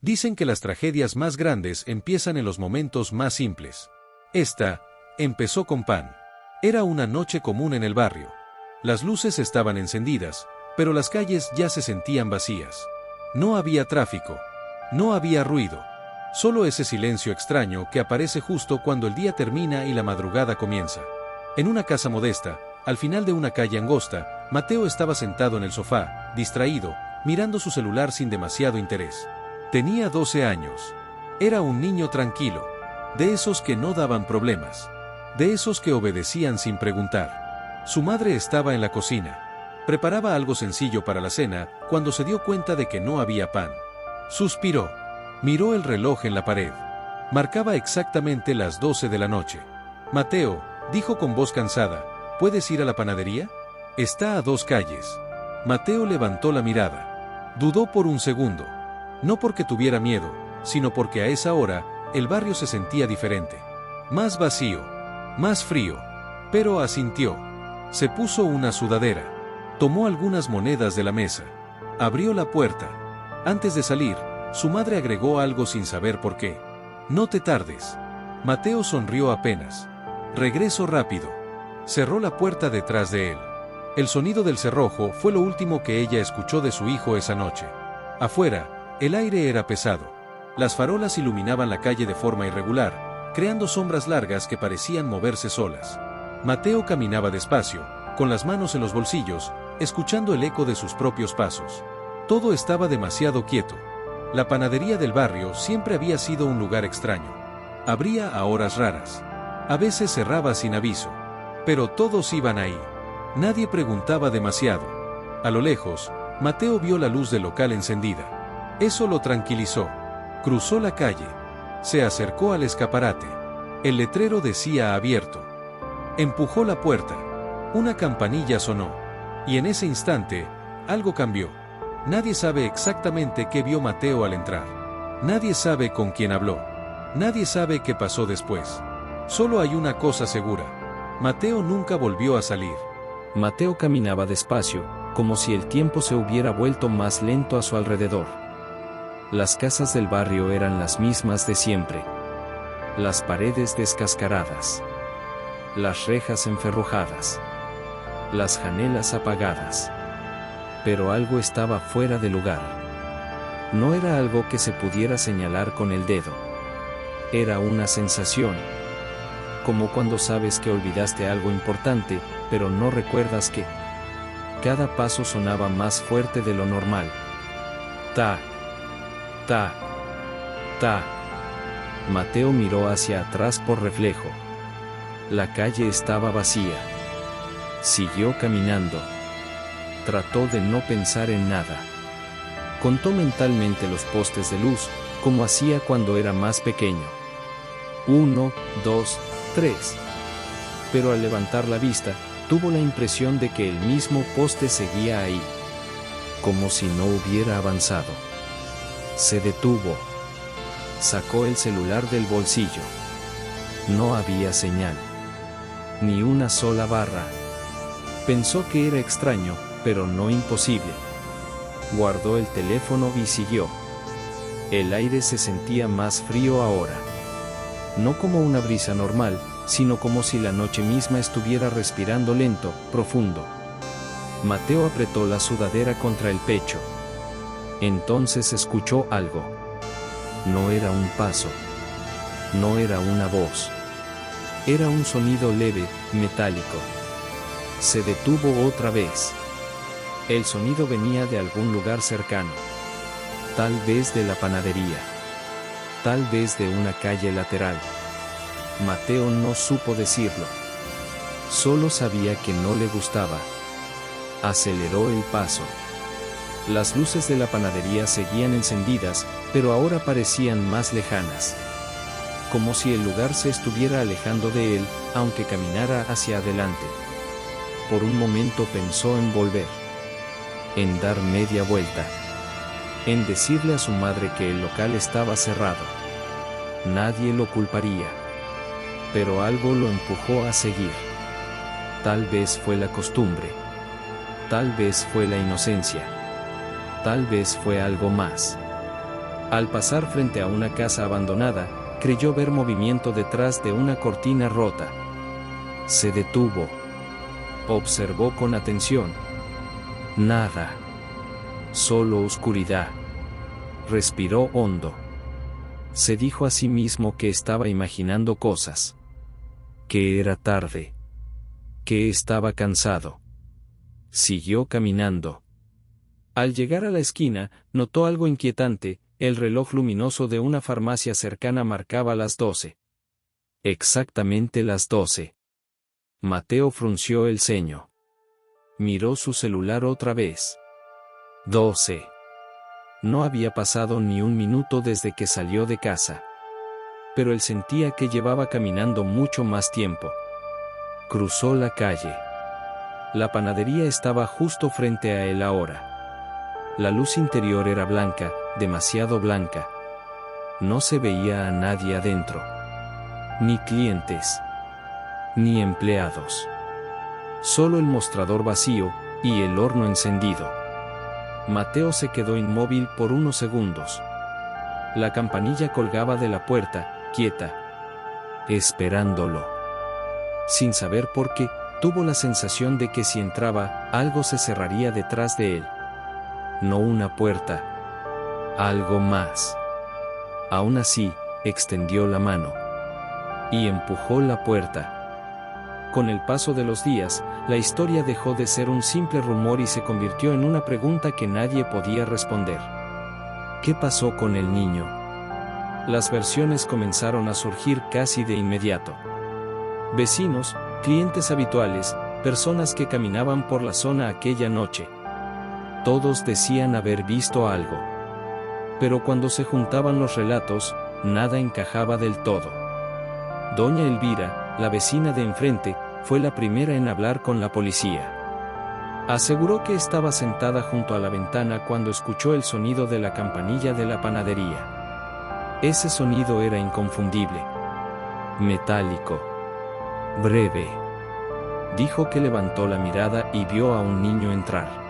Dicen que las tragedias más grandes empiezan en los momentos más simples. Esta empezó con Pan. Era una noche común en el barrio. Las luces estaban encendidas, pero las calles ya se sentían vacías. No había tráfico. No había ruido. Solo ese silencio extraño que aparece justo cuando el día termina y la madrugada comienza. En una casa modesta, al final de una calle angosta, Mateo estaba sentado en el sofá, distraído, mirando su celular sin demasiado interés. Tenía 12 años. Era un niño tranquilo. De esos que no daban problemas. De esos que obedecían sin preguntar. Su madre estaba en la cocina. Preparaba algo sencillo para la cena, cuando se dio cuenta de que no había pan. Suspiró. Miró el reloj en la pared. Marcaba exactamente las 12 de la noche. Mateo, dijo con voz cansada, ¿puedes ir a la panadería? Está a 2 calles. Mateo levantó la mirada. Dudó por un segundo. No porque tuviera miedo, sino porque a esa hora, el barrio se sentía diferente. Más vacío. Más frío. Pero asintió. Se puso una sudadera. Tomó algunas monedas de la mesa. Abrió la puerta. Antes de salir, su madre agregó algo sin saber por qué. No te tardes. Mateo sonrió apenas. Regreso rápido. Cerró la puerta detrás de él. El sonido del cerrojo fue lo último que ella escuchó de su hijo esa noche. Afuera, el aire era pesado. Las farolas iluminaban la calle de forma irregular, creando sombras largas que parecían moverse solas. Mateo caminaba despacio, con las manos en los bolsillos, escuchando el eco de sus propios pasos. Todo estaba demasiado quieto. La panadería del barrio siempre había sido un lugar extraño. Abría a horas raras. A veces cerraba sin aviso. Pero todos iban ahí. Nadie preguntaba demasiado. A lo lejos, Mateo vio la luz del local encendida. Eso lo tranquilizó. Cruzó la calle. Se acercó al escaparate. El letrero decía abierto. Empujó la puerta. Una campanilla sonó. Y en ese instante, algo cambió. Nadie sabe exactamente qué vio Mateo al entrar. Nadie sabe con quién habló. Nadie sabe qué pasó después. Solo hay una cosa segura. Mateo nunca volvió a salir. Mateo caminaba despacio, como si el tiempo se hubiera vuelto más lento a su alrededor. Las casas del barrio eran las mismas de siempre. Las paredes descascaradas. Las rejas enferrujadas. Las janelas apagadas. Pero algo estaba fuera de lugar. No era algo que se pudiera señalar con el dedo. Era una sensación. Como cuando sabes que olvidaste algo importante, pero no recuerdas qué. Cada paso sonaba más fuerte de lo normal. Ta, ta, ta. Mateo miró hacia atrás por reflejo. La calle estaba vacía. Siguió caminando. Trató de no pensar en nada. Contó mentalmente los postes de luz, como hacía cuando era más pequeño. 1, 2, 3. Pero al levantar la vista, tuvo la impresión de que el mismo poste seguía ahí. Como si no hubiera avanzado. Se detuvo. Sacó el celular del bolsillo. No había señal. Ni una sola barra. Pensó que era extraño, pero no imposible. Guardó el teléfono y siguió. El aire se sentía más frío ahora. No como una brisa normal, sino como si la noche misma estuviera respirando lento, profundo. Mateo apretó la sudadera contra el pecho. Entonces escuchó algo. No era un paso. No era una voz. Era un sonido leve, metálico. Se detuvo otra vez. El sonido venía de algún lugar cercano. Tal vez de la panadería. Tal vez de una calle lateral. Mateo no supo decirlo. Solo sabía que no le gustaba. Aceleró el paso. Las luces de la panadería seguían encendidas, pero ahora parecían más lejanas. Como si el lugar se estuviera alejando de él, aunque caminara hacia adelante. Por un momento pensó en volver. En dar media vuelta. En decirle a su madre que el local estaba cerrado. Nadie lo culparía. Pero algo lo empujó a seguir. Tal vez fue la costumbre. Tal vez fue la inocencia. Tal vez fue algo más. Al pasar frente a una casa abandonada, creyó ver movimiento detrás de una cortina rota. Se detuvo. Observó con atención. Nada. Solo oscuridad. Respiró hondo. Se dijo a sí mismo que estaba imaginando cosas. Que era tarde. Que estaba cansado. Siguió caminando. Al llegar a la esquina, notó algo inquietante. El reloj luminoso de una farmacia cercana marcaba las 12. Exactamente las 12. Mateo frunció el ceño. Miró su celular otra vez. 12. No había pasado ni un minuto desde que salió de casa. Pero él sentía que llevaba caminando mucho más tiempo. Cruzó la calle. La panadería estaba justo frente a él ahora. La luz interior era blanca, demasiado blanca. No se veía a nadie adentro. Ni clientes. Ni empleados. Solo el mostrador vacío, y el horno encendido. Mateo se quedó inmóvil por unos segundos. La campanilla colgaba de la puerta, quieta. Esperándolo. Sin saber por qué, tuvo la sensación de que si entraba, algo se cerraría detrás de él. No una puerta. Algo más. Aún así, extendió la mano. Y empujó la puerta. Con el paso de los días, la historia dejó de ser un simple rumor y se convirtió en una pregunta que nadie podía responder. ¿Qué pasó con el niño? Las versiones comenzaron a surgir casi de inmediato. Vecinos, clientes habituales, personas que caminaban por la zona aquella noche. Todos decían haber visto algo. Pero cuando se juntaban los relatos, nada encajaba del todo. Doña Elvira, la vecina de enfrente, fue la primera en hablar con la policía. Aseguró que estaba sentada junto a la ventana cuando escuchó el sonido de la campanilla de la panadería. Ese sonido era inconfundible. Metálico. Breve. Dijo que levantó la mirada y vio a un niño entrar.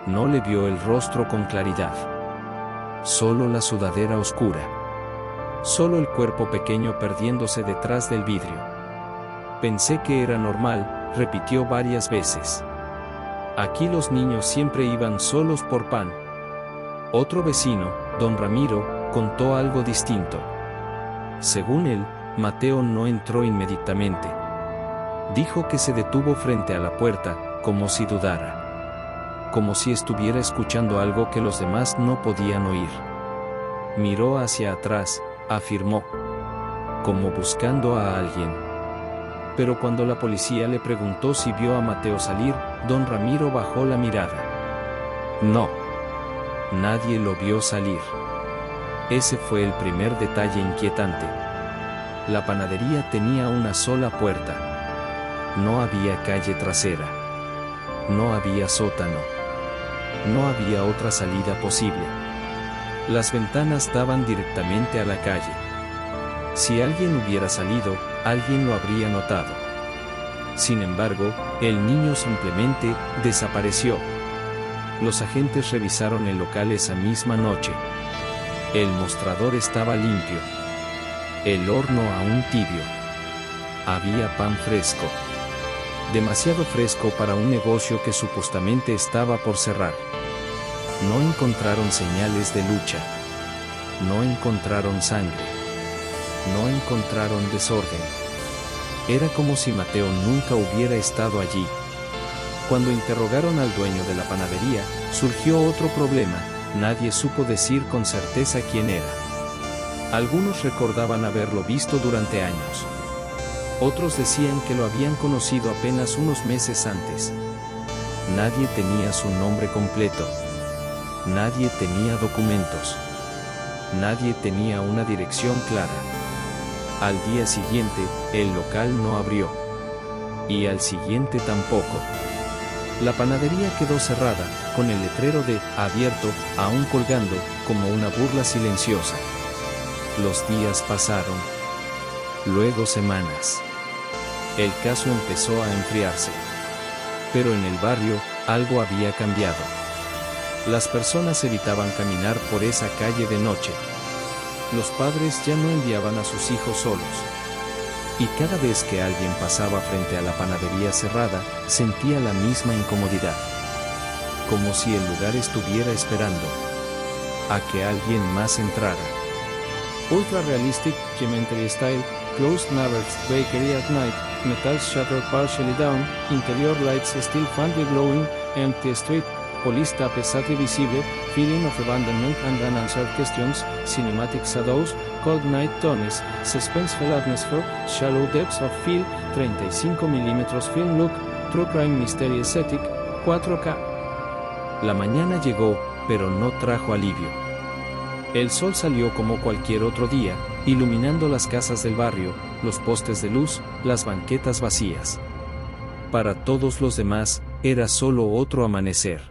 No le vio el rostro con claridad. Solo la sudadera oscura. Solo el cuerpo pequeño perdiéndose detrás del vidrio. Pensé que era normal, repitió varias veces. Aquí los niños siempre iban solos por pan. Otro vecino, don Ramiro, contó algo distinto. Según él, Mateo no entró inmediatamente. Dijo que se detuvo frente a la puerta, como si dudara. Como si estuviera escuchando algo que los demás no podían oír. Miró hacia atrás, afirmó. Como buscando a alguien. Pero cuando la policía le preguntó si vio a Mateo salir, don Ramiro bajó la mirada. No. Nadie lo vio salir. Ese fue el primer detalle inquietante. La panadería tenía una sola puerta. No había calle trasera. No había sótano. No había otra salida posible. Las ventanas daban directamente a la calle. Si alguien hubiera salido, alguien lo habría notado. Sin embargo, el niño simplemente desapareció. Los agentes revisaron el local esa misma noche. El mostrador estaba limpio. El horno aún tibio. Había pan fresco. Demasiado fresco para un negocio que supuestamente estaba por cerrar. No encontraron señales de lucha. No encontraron sangre. No encontraron desorden. Era como si Mateo nunca hubiera estado allí. Cuando interrogaron al dueño de la panadería, surgió otro problema. Nadie supo decir con certeza quién era. Algunos recordaban haberlo visto durante años. Otros decían que lo habían conocido apenas unos meses antes. Nadie tenía su nombre completo. Nadie tenía documentos. Nadie tenía una dirección clara. Al día siguiente, el local no abrió. Y al siguiente tampoco. La panadería quedó cerrada, con el letrero de "abierto" aún colgando, como una burla silenciosa. Los días pasaron. Luego semanas. El caso empezó a enfriarse. Pero en el barrio, algo había cambiado. Las personas evitaban caminar por esa calle de noche. Los padres ya no enviaban a sus hijos solos. Y cada vez que alguien pasaba frente a la panadería cerrada, sentía la misma incomodidad. Como si el lugar estuviera esperando a que alguien más entrara. Ultra realistic, geometry style, closed neighbors, bakery at night, metal shutter partially down, interior lights still faintly glowing, empty street, police tape sadly visible, feeling of abandonment and unanswered questions, cinematic shadows, cold night tones, suspenseful atmosphere, shallow depths of field, 35mm film look, true crime mystery aesthetic, 4K. La mañana llegó, pero no trajo alivio. El sol salió como cualquier otro día, iluminando las casas del barrio, los postes de luz, las banquetas vacías. Para todos los demás, era solo otro amanecer.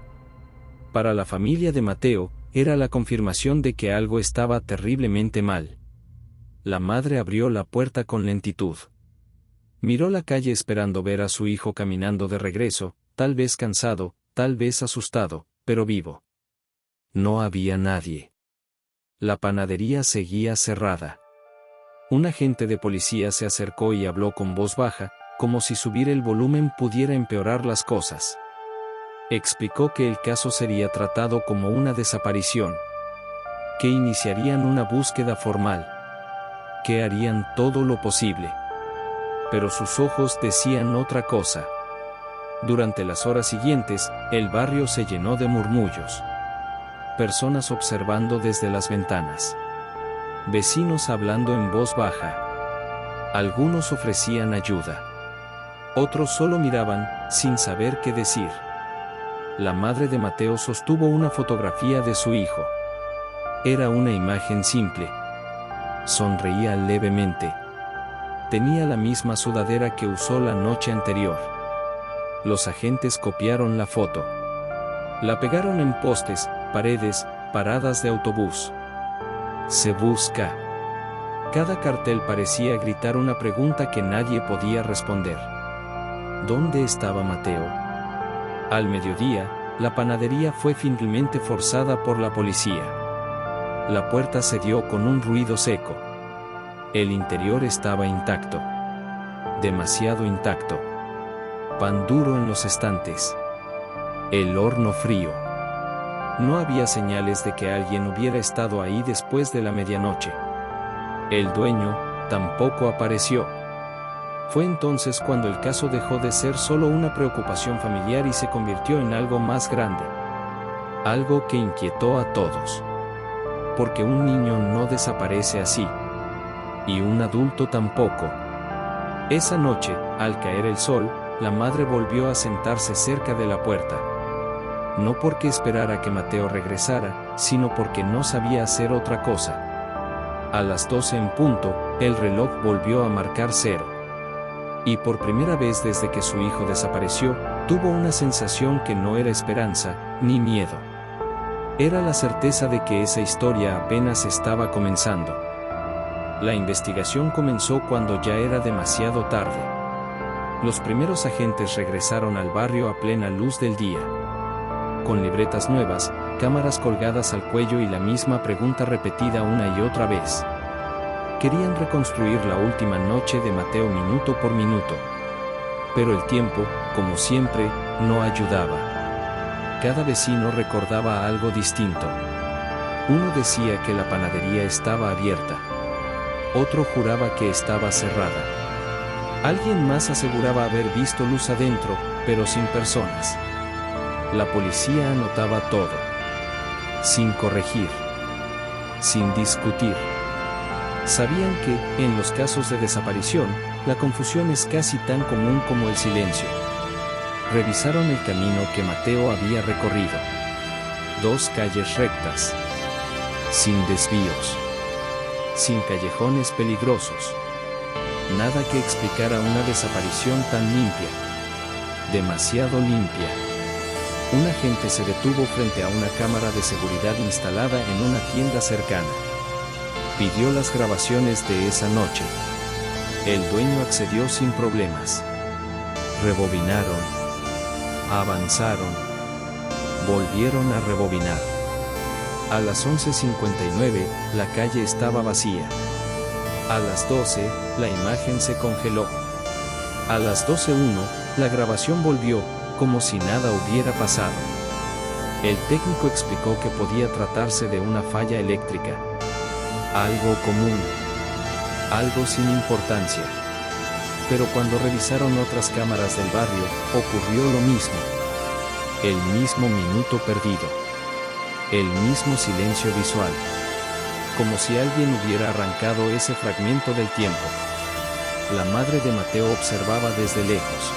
Para la familia de Mateo, era la confirmación de que algo estaba terriblemente mal. La madre abrió la puerta con lentitud. Miró la calle esperando ver a su hijo caminando de regreso, tal vez cansado, tal vez asustado, pero vivo. No había nadie. La panadería seguía cerrada. Un agente de policía se acercó y habló con voz baja, como si subir el volumen pudiera empeorar las cosas. Explicó que el caso sería tratado como una desaparición, que iniciarían una búsqueda formal, que harían todo lo posible. Pero sus ojos decían otra cosa. Durante las horas siguientes, el barrio se llenó de murmullos. Personas observando desde las ventanas. Vecinos hablando en voz baja. Algunos ofrecían ayuda. Otros solo miraban, sin saber qué decir. La madre de Mateo sostuvo una fotografía de su hijo. Era una imagen simple. Sonreía levemente. Tenía la misma sudadera que usó la noche anterior. Los agentes copiaron la foto. La pegaron en postes, paredes, paradas de autobús. Se busca. Cada cartel parecía gritar una pregunta que nadie podía responder. ¿Dónde estaba Mateo? Al mediodía, la panadería fue finalmente forzada por la policía. La puerta cedió con un ruido seco. El interior estaba intacto. Demasiado intacto. Pan duro en los estantes. El horno frío. No había señales de que alguien hubiera estado ahí después de la medianoche. El dueño tampoco apareció. Fue entonces cuando el caso dejó de ser solo una preocupación familiar y se convirtió en algo más grande. Algo que inquietó a todos. Porque un niño no desaparece así. Y un adulto tampoco. Esa noche, al caer el sol, la madre volvió a sentarse cerca de la puerta. No porque esperara que Mateo regresara, sino porque no sabía hacer otra cosa. A las 12 en punto, el reloj volvió a marcar 0. Y por primera vez desde que su hijo desapareció, tuvo una sensación que no era esperanza, ni miedo. Era la certeza de que esa historia apenas estaba comenzando. La investigación comenzó cuando ya era demasiado tarde. Los primeros agentes regresaron al barrio a plena luz del día. Con libretas nuevas, cámaras colgadas al cuello y la misma pregunta repetida una y otra vez. Querían reconstruir la última noche de Mateo minuto por minuto. Pero el tiempo, como siempre, no ayudaba. Cada vecino recordaba algo distinto. Uno decía que la panadería estaba abierta. Otro juraba que estaba cerrada. Alguien más aseguraba haber visto luz adentro, pero sin personas. La policía anotaba todo. Sin corregir. Sin discutir. Sabían que, en los casos de desaparición, la confusión es casi tan común como el silencio. Revisaron el camino que Mateo había recorrido. 2 calles rectas. Sin desvíos. Sin callejones peligrosos. Nada que explicara una desaparición tan limpia. Demasiado limpia. Un agente se detuvo frente a una cámara de seguridad instalada en una tienda cercana. Pidió las grabaciones de esa noche. El dueño accedió sin problemas. Rebobinaron. Avanzaron. Volvieron a rebobinar. A las 11:59, la calle estaba vacía. A las 12, la imagen se congeló. A las 12:01, la grabación volvió, como si nada hubiera pasado. El técnico explicó que podía tratarse de una falla eléctrica. Algo común. Algo sin importancia. Pero cuando revisaron otras cámaras del barrio, ocurrió lo mismo. El mismo minuto perdido. El mismo silencio visual. Como si alguien hubiera arrancado ese fragmento del tiempo. La madre de Mateo observaba desde lejos.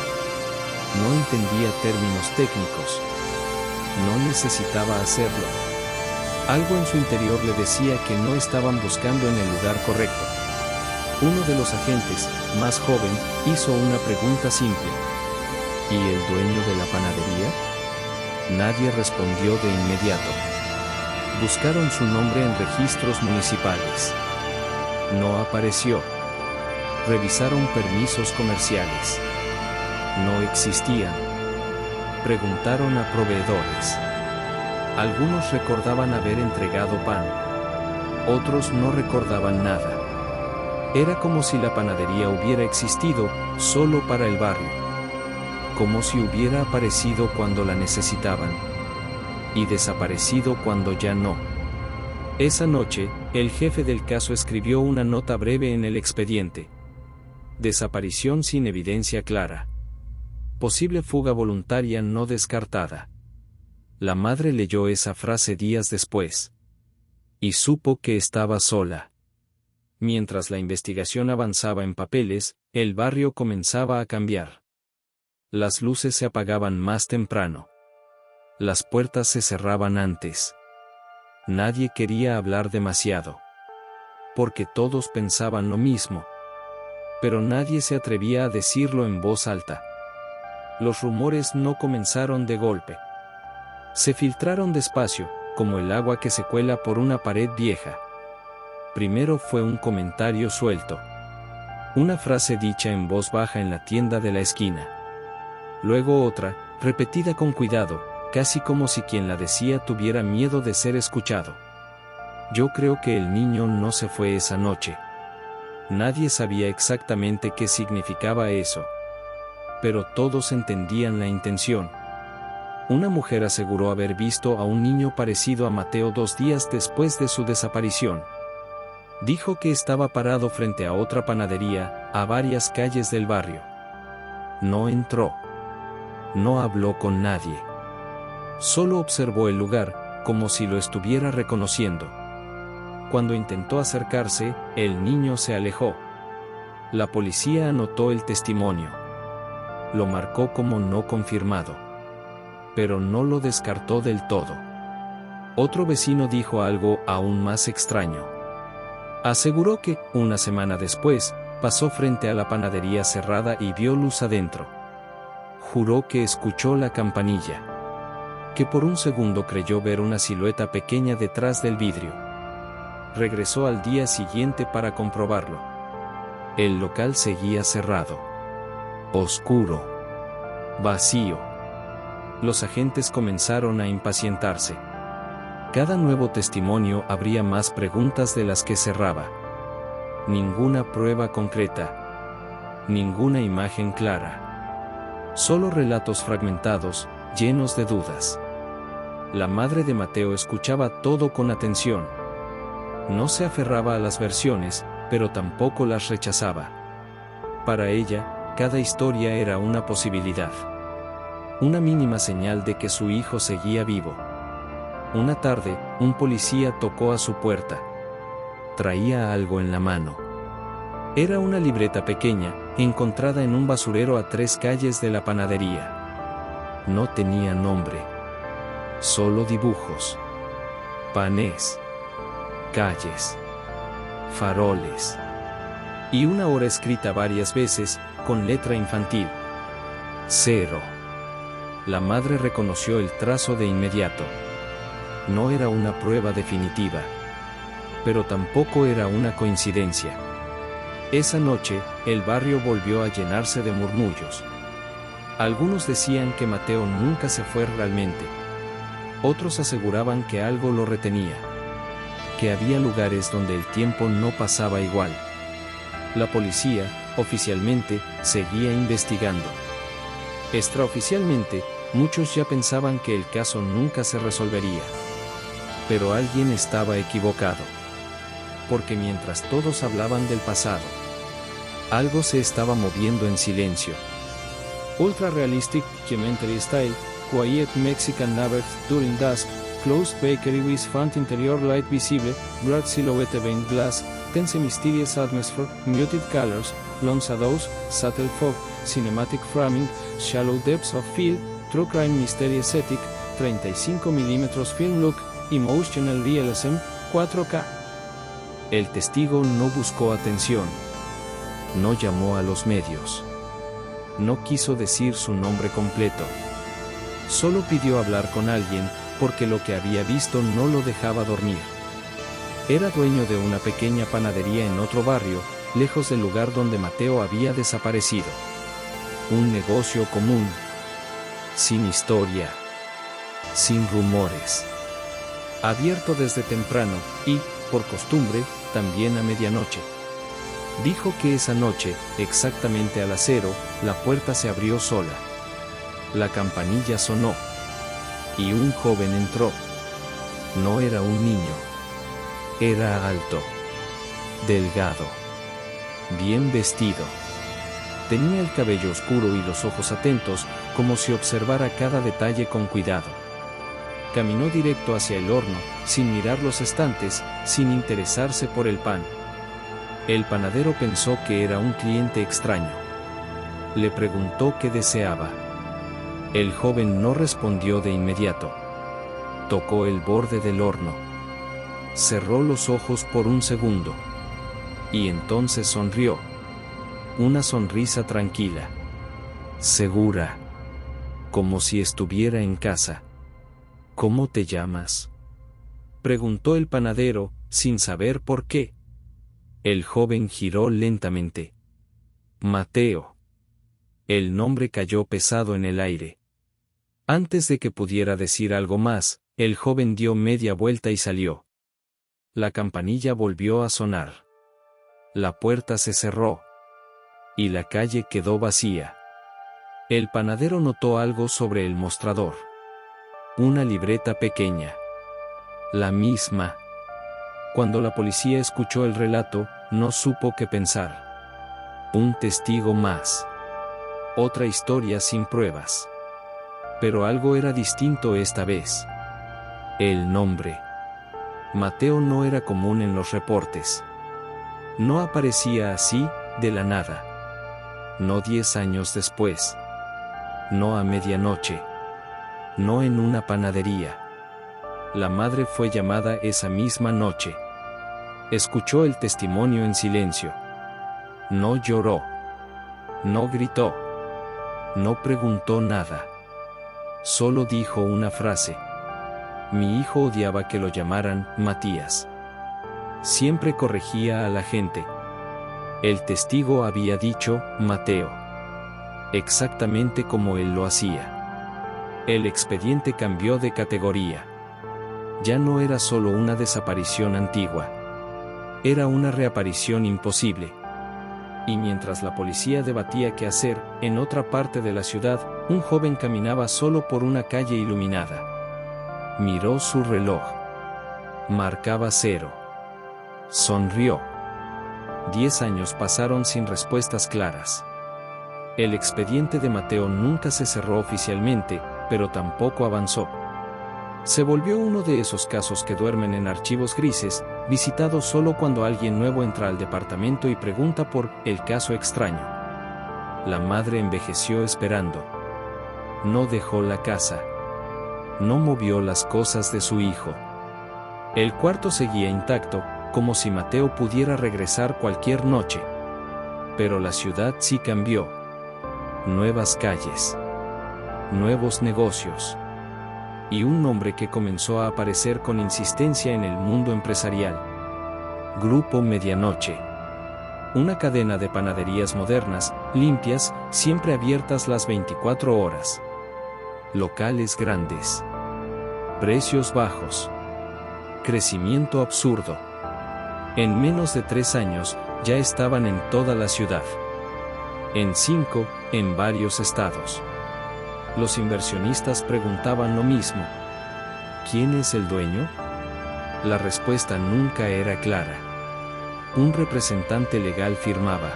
No entendía términos técnicos. No necesitaba hacerlo. Algo en su interior le decía que no estaban buscando en el lugar correcto. Uno de los agentes, más joven, hizo una pregunta simple. ¿Y el dueño de la panadería? Nadie respondió de inmediato. Buscaron su nombre en registros municipales. No apareció. Revisaron permisos comerciales. No existían. Preguntaron a proveedores. Algunos recordaban haber entregado pan. Otros no recordaban nada. Era como si la panadería hubiera existido solo para el barrio. Como si hubiera aparecido cuando la necesitaban. Y desaparecido cuando ya no. Esa noche, el jefe del caso escribió una nota breve en el expediente. Desaparición sin evidencia clara. Posible fuga voluntaria no descartada. La madre leyó esa frase días después. Y supo que estaba sola. Mientras la investigación avanzaba en papeles, el barrio comenzaba a cambiar. Las luces se apagaban más temprano. Las puertas se cerraban antes. Nadie quería hablar demasiado. Porque todos pensaban lo mismo. Pero nadie se atrevía a decirlo en voz alta. Los rumores no comenzaron de golpe. Se filtraron despacio, como el agua que se cuela por una pared vieja. Primero fue un comentario suelto. Una frase dicha en voz baja en la tienda de la esquina. Luego otra, repetida con cuidado, casi como si quien la decía tuviera miedo de ser escuchado. Yo creo que el niño no se fue esa noche. Nadie sabía exactamente qué significaba eso. Pero todos entendían la intención. Una mujer aseguró haber visto a un niño parecido a Mateo 2 días después de su desaparición. Dijo que estaba parado frente a otra panadería, a varias calles del barrio. No entró. No habló con nadie. Solo observó el lugar, como si lo estuviera reconociendo. Cuando intentó acercarse, el niño se alejó. La policía anotó el testimonio. Lo marcó como no confirmado. Pero no lo descartó del todo. Otro vecino dijo algo aún más extraño. Aseguró que, una semana después, pasó frente a la panadería cerrada y vio luz adentro. Juró que escuchó la campanilla. Que por un segundo creyó ver una silueta pequeña detrás del vidrio. Regresó al día siguiente para comprobarlo. El local seguía cerrado. Oscuro. Vacío. Los agentes comenzaron a impacientarse. Cada nuevo testimonio abría más preguntas de las que cerraba. Ninguna prueba concreta. Ninguna imagen clara. Solo relatos fragmentados, llenos de dudas. La madre de Mateo escuchaba todo con atención. No se aferraba a las versiones, pero tampoco las rechazaba. Para ella, cada historia era una posibilidad. Una mínima señal de que su hijo seguía vivo. Una tarde, un policía tocó a su puerta. Traía algo en la mano. Era una libreta pequeña, encontrada en un basurero a 3 calles de la panadería. No tenía nombre. Solo dibujos. Panés. Calles. Faroles. Y una hora escrita varias veces, con letra infantil. 0. La madre reconoció el trazo de inmediato. No era una prueba definitiva. Pero tampoco era una coincidencia. Esa noche, el barrio volvió a llenarse de murmullos. Algunos decían que Mateo nunca se fue realmente. Otros aseguraban que algo lo retenía, que había lugares donde el tiempo no pasaba igual. La policía, oficialmente, seguía investigando. Extraoficialmente, muchos ya pensaban que el caso nunca se resolvería. Pero alguien estaba equivocado. Porque mientras todos hablaban del pasado, algo se estaba moviendo en silencio. Ultra realistic documentary style, quiet Mexican neighborhood during dusk, closed bakery with front interior light visible, bright silhouette behind glass, tense mysterious atmosphere, muted colors, long shadows, subtle fog, cinematic framing, shallow depths of field, true crime mystery aesthetic, 35 mm film look, emotional realism, 4K. El testigo no buscó atención. No llamó a los medios. No quiso decir su nombre completo. Solo pidió hablar con alguien, porque lo que había visto no lo dejaba dormir. Era dueño de una pequeña panadería en otro barrio, lejos del lugar donde Mateo había desaparecido. Un negocio común. Sin historia. Sin rumores. Abierto desde temprano, y, por costumbre, también a medianoche. Dijo que esa noche, exactamente a las 0, la puerta se abrió sola. La campanilla sonó. Y un joven entró. No era un niño. Era alto. Delgado. Bien vestido. Tenía el cabello oscuro y los ojos atentos, como si observara cada detalle con cuidado. Caminó directo hacia el horno, sin mirar los estantes, sin interesarse por el pan. El panadero pensó que era un cliente extraño. Le preguntó qué deseaba. El joven no respondió de inmediato. Tocó el borde del horno. Cerró los ojos por un segundo. Y entonces sonrió. Una sonrisa tranquila. Segura. Como si estuviera en casa. ¿Cómo te llamas?, preguntó el panadero, sin saber por qué. El joven giró lentamente. Mateo. El nombre cayó pesado en el aire. Antes de que pudiera decir algo más, el joven dio media vuelta y salió. La campanilla volvió a sonar. La puerta se cerró. Y la calle quedó vacía. El panadero notó algo sobre el mostrador. Una libreta pequeña. La misma. Cuando la policía escuchó el relato, no supo qué pensar. Un testigo más. Otra historia sin pruebas. Pero algo era distinto esta vez. El nombre. Mateo no era común en los reportes. No aparecía así, de la nada. No 10 años después. No a medianoche. No en una panadería. La madre fue llamada esa misma noche. Escuchó el testimonio en silencio. No lloró. No gritó. No preguntó nada. Solo dijo una frase. Mi hijo odiaba que lo llamaran Matías. Siempre corregía a la gente. El testigo había dicho, Mateo. Exactamente como él lo hacía. El expediente cambió de categoría. Ya no era solo una desaparición antigua. Era una reaparición imposible. Y mientras la policía debatía qué hacer, en otra parte de la ciudad, un joven caminaba solo por una calle iluminada. Miró su reloj. Marcaba 0. Sonrió. 10 años pasaron sin respuestas claras. El expediente de Mateo nunca se cerró oficialmente, pero tampoco avanzó. Se volvió uno de esos casos que duermen en archivos grises, visitados solo cuando alguien nuevo entra al departamento y pregunta por el caso extraño. La madre envejeció esperando. No dejó la casa. No movió las cosas de su hijo. El cuarto seguía intacto, como si Mateo pudiera regresar cualquier noche. Pero la ciudad sí cambió. Nuevas calles. Nuevos negocios. Y un nombre que comenzó a aparecer con insistencia en el mundo empresarial. Grupo Medianoche. Una cadena de panaderías modernas, limpias, siempre abiertas las 24 horas. Locales grandes. Precios bajos. Crecimiento absurdo. En menos de 3 años, ya estaban en toda la ciudad. En 5, en varios estados. Los inversionistas preguntaban lo mismo. ¿Quién es el dueño? La respuesta nunca era clara. Un representante legal firmaba.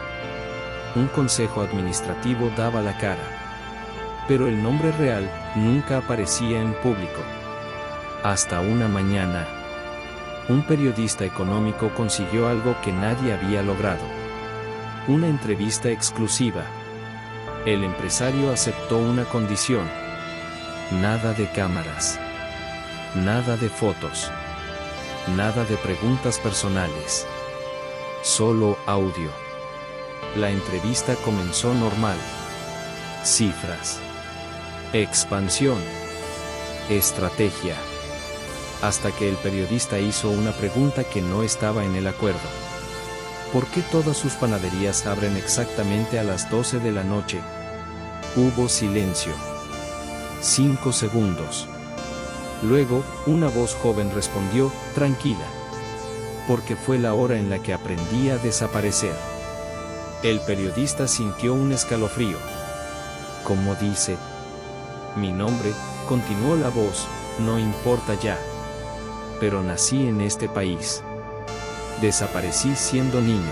Un consejo administrativo daba la cara. Pero el nombre real nunca aparecía en público. Hasta una mañana, un periodista económico consiguió algo que nadie había logrado. Una entrevista exclusiva. El empresario aceptó una condición. Nada de cámaras. Nada de fotos. Nada de preguntas personales. Solo audio. La entrevista comenzó normal. Cifras. Expansión. Estrategia. Hasta que el periodista hizo una pregunta que no estaba en el acuerdo. ¿Por qué todas sus panaderías abren exactamente a las 12 de la noche? Hubo silencio. 5 segundos. Luego, una voz joven respondió, tranquila. Porque fue la hora en la que aprendí a desaparecer. El periodista sintió un escalofrío. ¿Cómo dice? Mi nombre, continuó la voz, no importa ya. Pero nací en este país. Desaparecí siendo niño.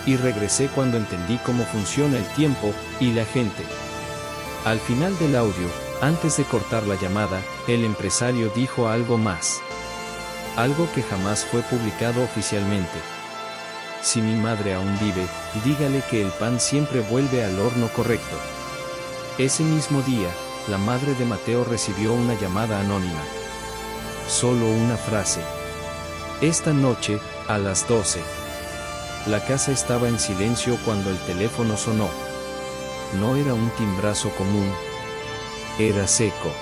Y regresé cuando entendí cómo funciona el tiempo y la gente. Al final del audio, antes de cortar la llamada, el empresario dijo algo más. Algo que jamás fue publicado oficialmente. Si mi madre aún vive, dígale que el pan siempre vuelve al horno correcto. Ese mismo día, la madre de Mateo recibió una llamada anónima. Solo una frase. Esta noche, a las 12. La casa estaba en silencio cuando el teléfono sonó. No era un timbrazo común. Era seco.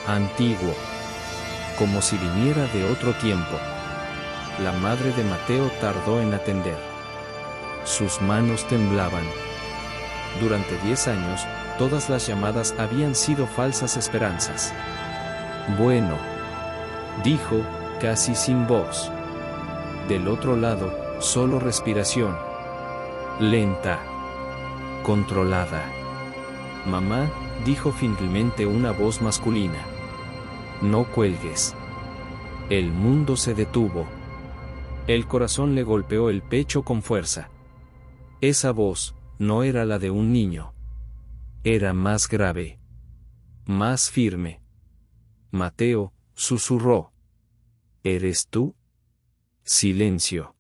Antiguo. Como si viniera de otro tiempo. La madre de Mateo tardó en atender. Sus manos temblaban. Durante 10 años, todas las llamadas habían sido falsas esperanzas. Bueno, dijo, casi sin voz. Del otro lado, solo respiración. Lenta. Controlada. Mamá, dijo finalmente una voz masculina. No cuelgues. El mundo se detuvo. El corazón le golpeó el pecho con fuerza. Esa voz no era la de un niño. Era más grave. Más firme. Mateo, susurró. ¿Eres tú? Silencio.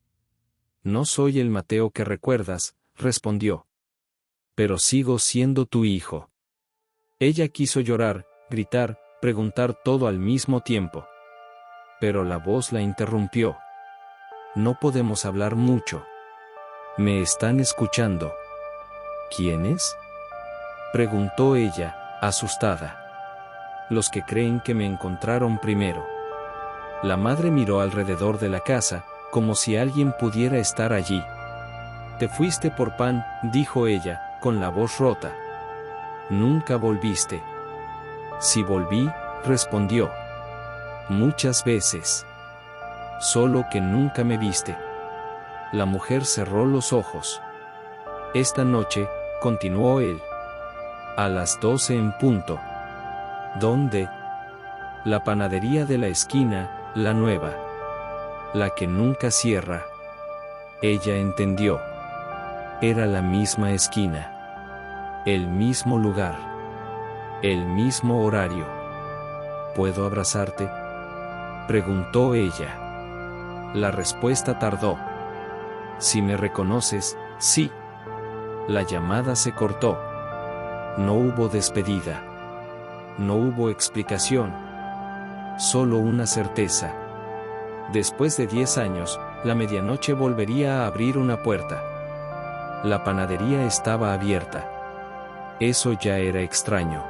No soy el Mateo que recuerdas, respondió. Pero sigo siendo tu hijo. Ella quiso llorar, gritar, preguntar todo al mismo tiempo. Pero la voz la interrumpió. No podemos hablar mucho. ¿Me están escuchando? ¿Quiénes? Preguntó ella, asustada. Los que creen que me encontraron primero. La madre miró alrededor de la casa, como si alguien pudiera estar allí. Te fuiste por pan, dijo ella, con la voz rota. Nunca volviste. Sí volví, respondió. Muchas veces. Solo que nunca me viste. La mujer cerró los ojos. Esta noche, continuó él. A las 12 en punto. ¿Dónde? La panadería de la esquina, la nueva. La que nunca cierra. Ella entendió. Era la misma esquina. El mismo lugar. El mismo horario. ¿Puedo abrazarte? Preguntó ella. La respuesta tardó. Si me reconoces, sí. La llamada se cortó. No hubo despedida. No hubo explicación. Solo una certeza. Después de 10 años, la medianoche volvería a abrir una puerta. La panadería estaba abierta. Eso ya era extraño.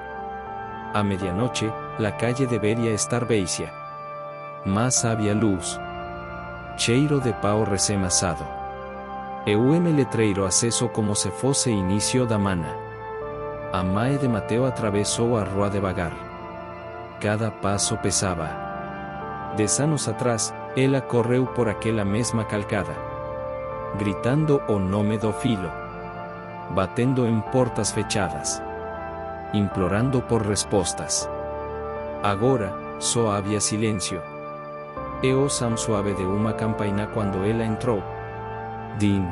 A medianoche, la calle debería estar vacía. Mas había luz. Cheiro de pau recém-assado. Letreiro aceso como se fosse inicio da mana. A mãe de Mateo atravessou a rua devagar. Cada paso pesaba. 10 anos atrás, ela correu por aquela mesma calcada, gritando o nome do filho, batendo em portas fechadas, implorando por respostas. Agora, só havia silêncio. E o som suave de uma campaina quando ela entrou. Din.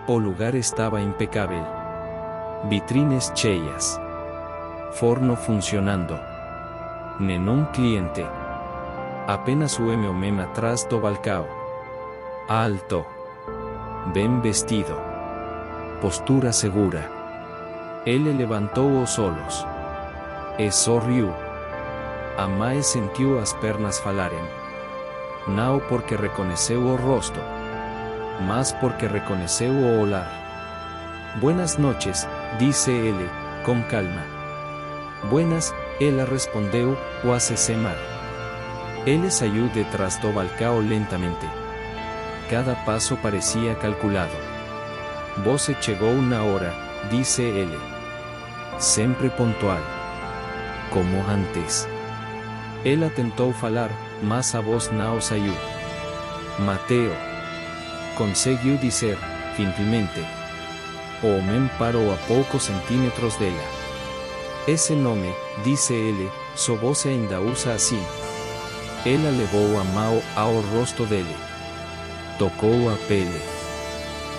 O lugar estava impecável. Vitrines cheias. Forno funcionando. Nenhum cliente. Apenas o homem atrás do balcão. Alto. Bem vestido. Postura segura. Ele levantou os olhos. E sorriu. A mãe sentiu as pernas falarem. Não porque reconheceu o rosto, mas porque reconheceu o olhar. Buenas noches, disse ele, com calma. Buenas, ela respondeu, o acessemar. Ele saiu detrás do balcão lentamente. Cada passo parecia calculado. Você chegou na hora, disse ele. Sempre pontual. Como antes. Ela tentou falar, mas a voz não saiu. Mateo. Conseguiu dizer, finalmente. O homem parou a poucos centímetros dela. Esse nome, disse ele, só você ainda usa assim. Ela levou a mão ao rosto dele. Tocou a pele.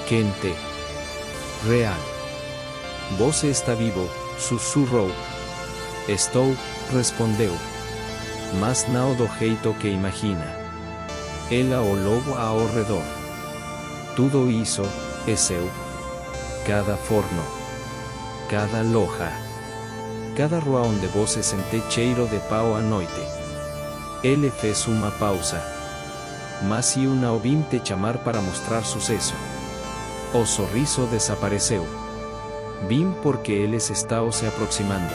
Quente. Real. Você está vivo, sussurrou. Estou, respondeu. Mas não do jeito que imagina. Ela olhou ao redor. Tudo isso é seu. Cada forno. Cada loja. Cada rua onde você sente cheiro de pau à noite. Ele fez uma pausa. Mas eu não vim te chamar para mostrar sucesso. O sorriso desapareceu. Vim porque eles estão se aproximando.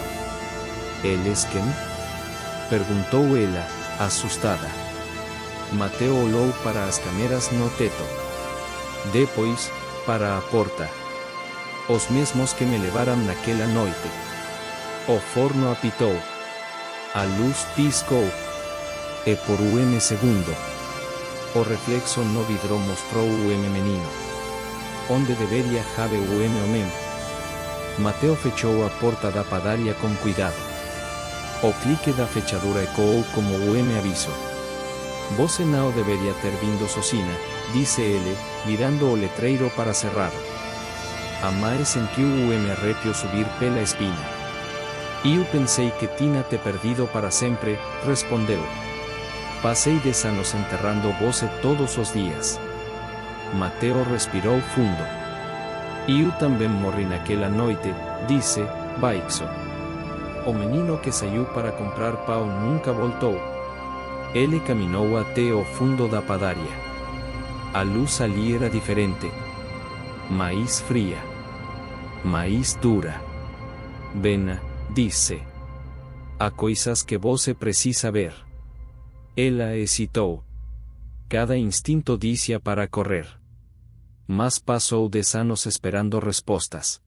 Eles quem? Perguntou ela, assustada. Mateo olhou para as câmeras no teto. Depois, para a porta. Os mesmos que me levaram naquela noite. O forno apitou. A luz piscou. E por um segundo, o reflexo no vidro mostrou o menino. Onde deveria haver o homem. Mateo fechou a porta da padaria com cuidado. O clique da fechadura ecoou como o aviso. Você não deveria ter vindo sozinha, disse ele, virando o letreiro para cerrar. A mãe sentiu o arrepio subir pela espina. Eu pensei que tinha te perdido para sempre, respondeu. Passei 10 anos enterrando você todos os dias. Mateo respirou fundo. Eu também morri naquela noite, disse, baixo. O menino que saiu para comprar pão nunca voltou. Ele caminhou até o fundo da padaria. A luz ali era diferente. Mais fria. Mais dura. Bena, disse. Há coisas que você precisa ver. Ela hesitou. Cada instinto dizia para correr. Mas passou 10 anos esperando respostas.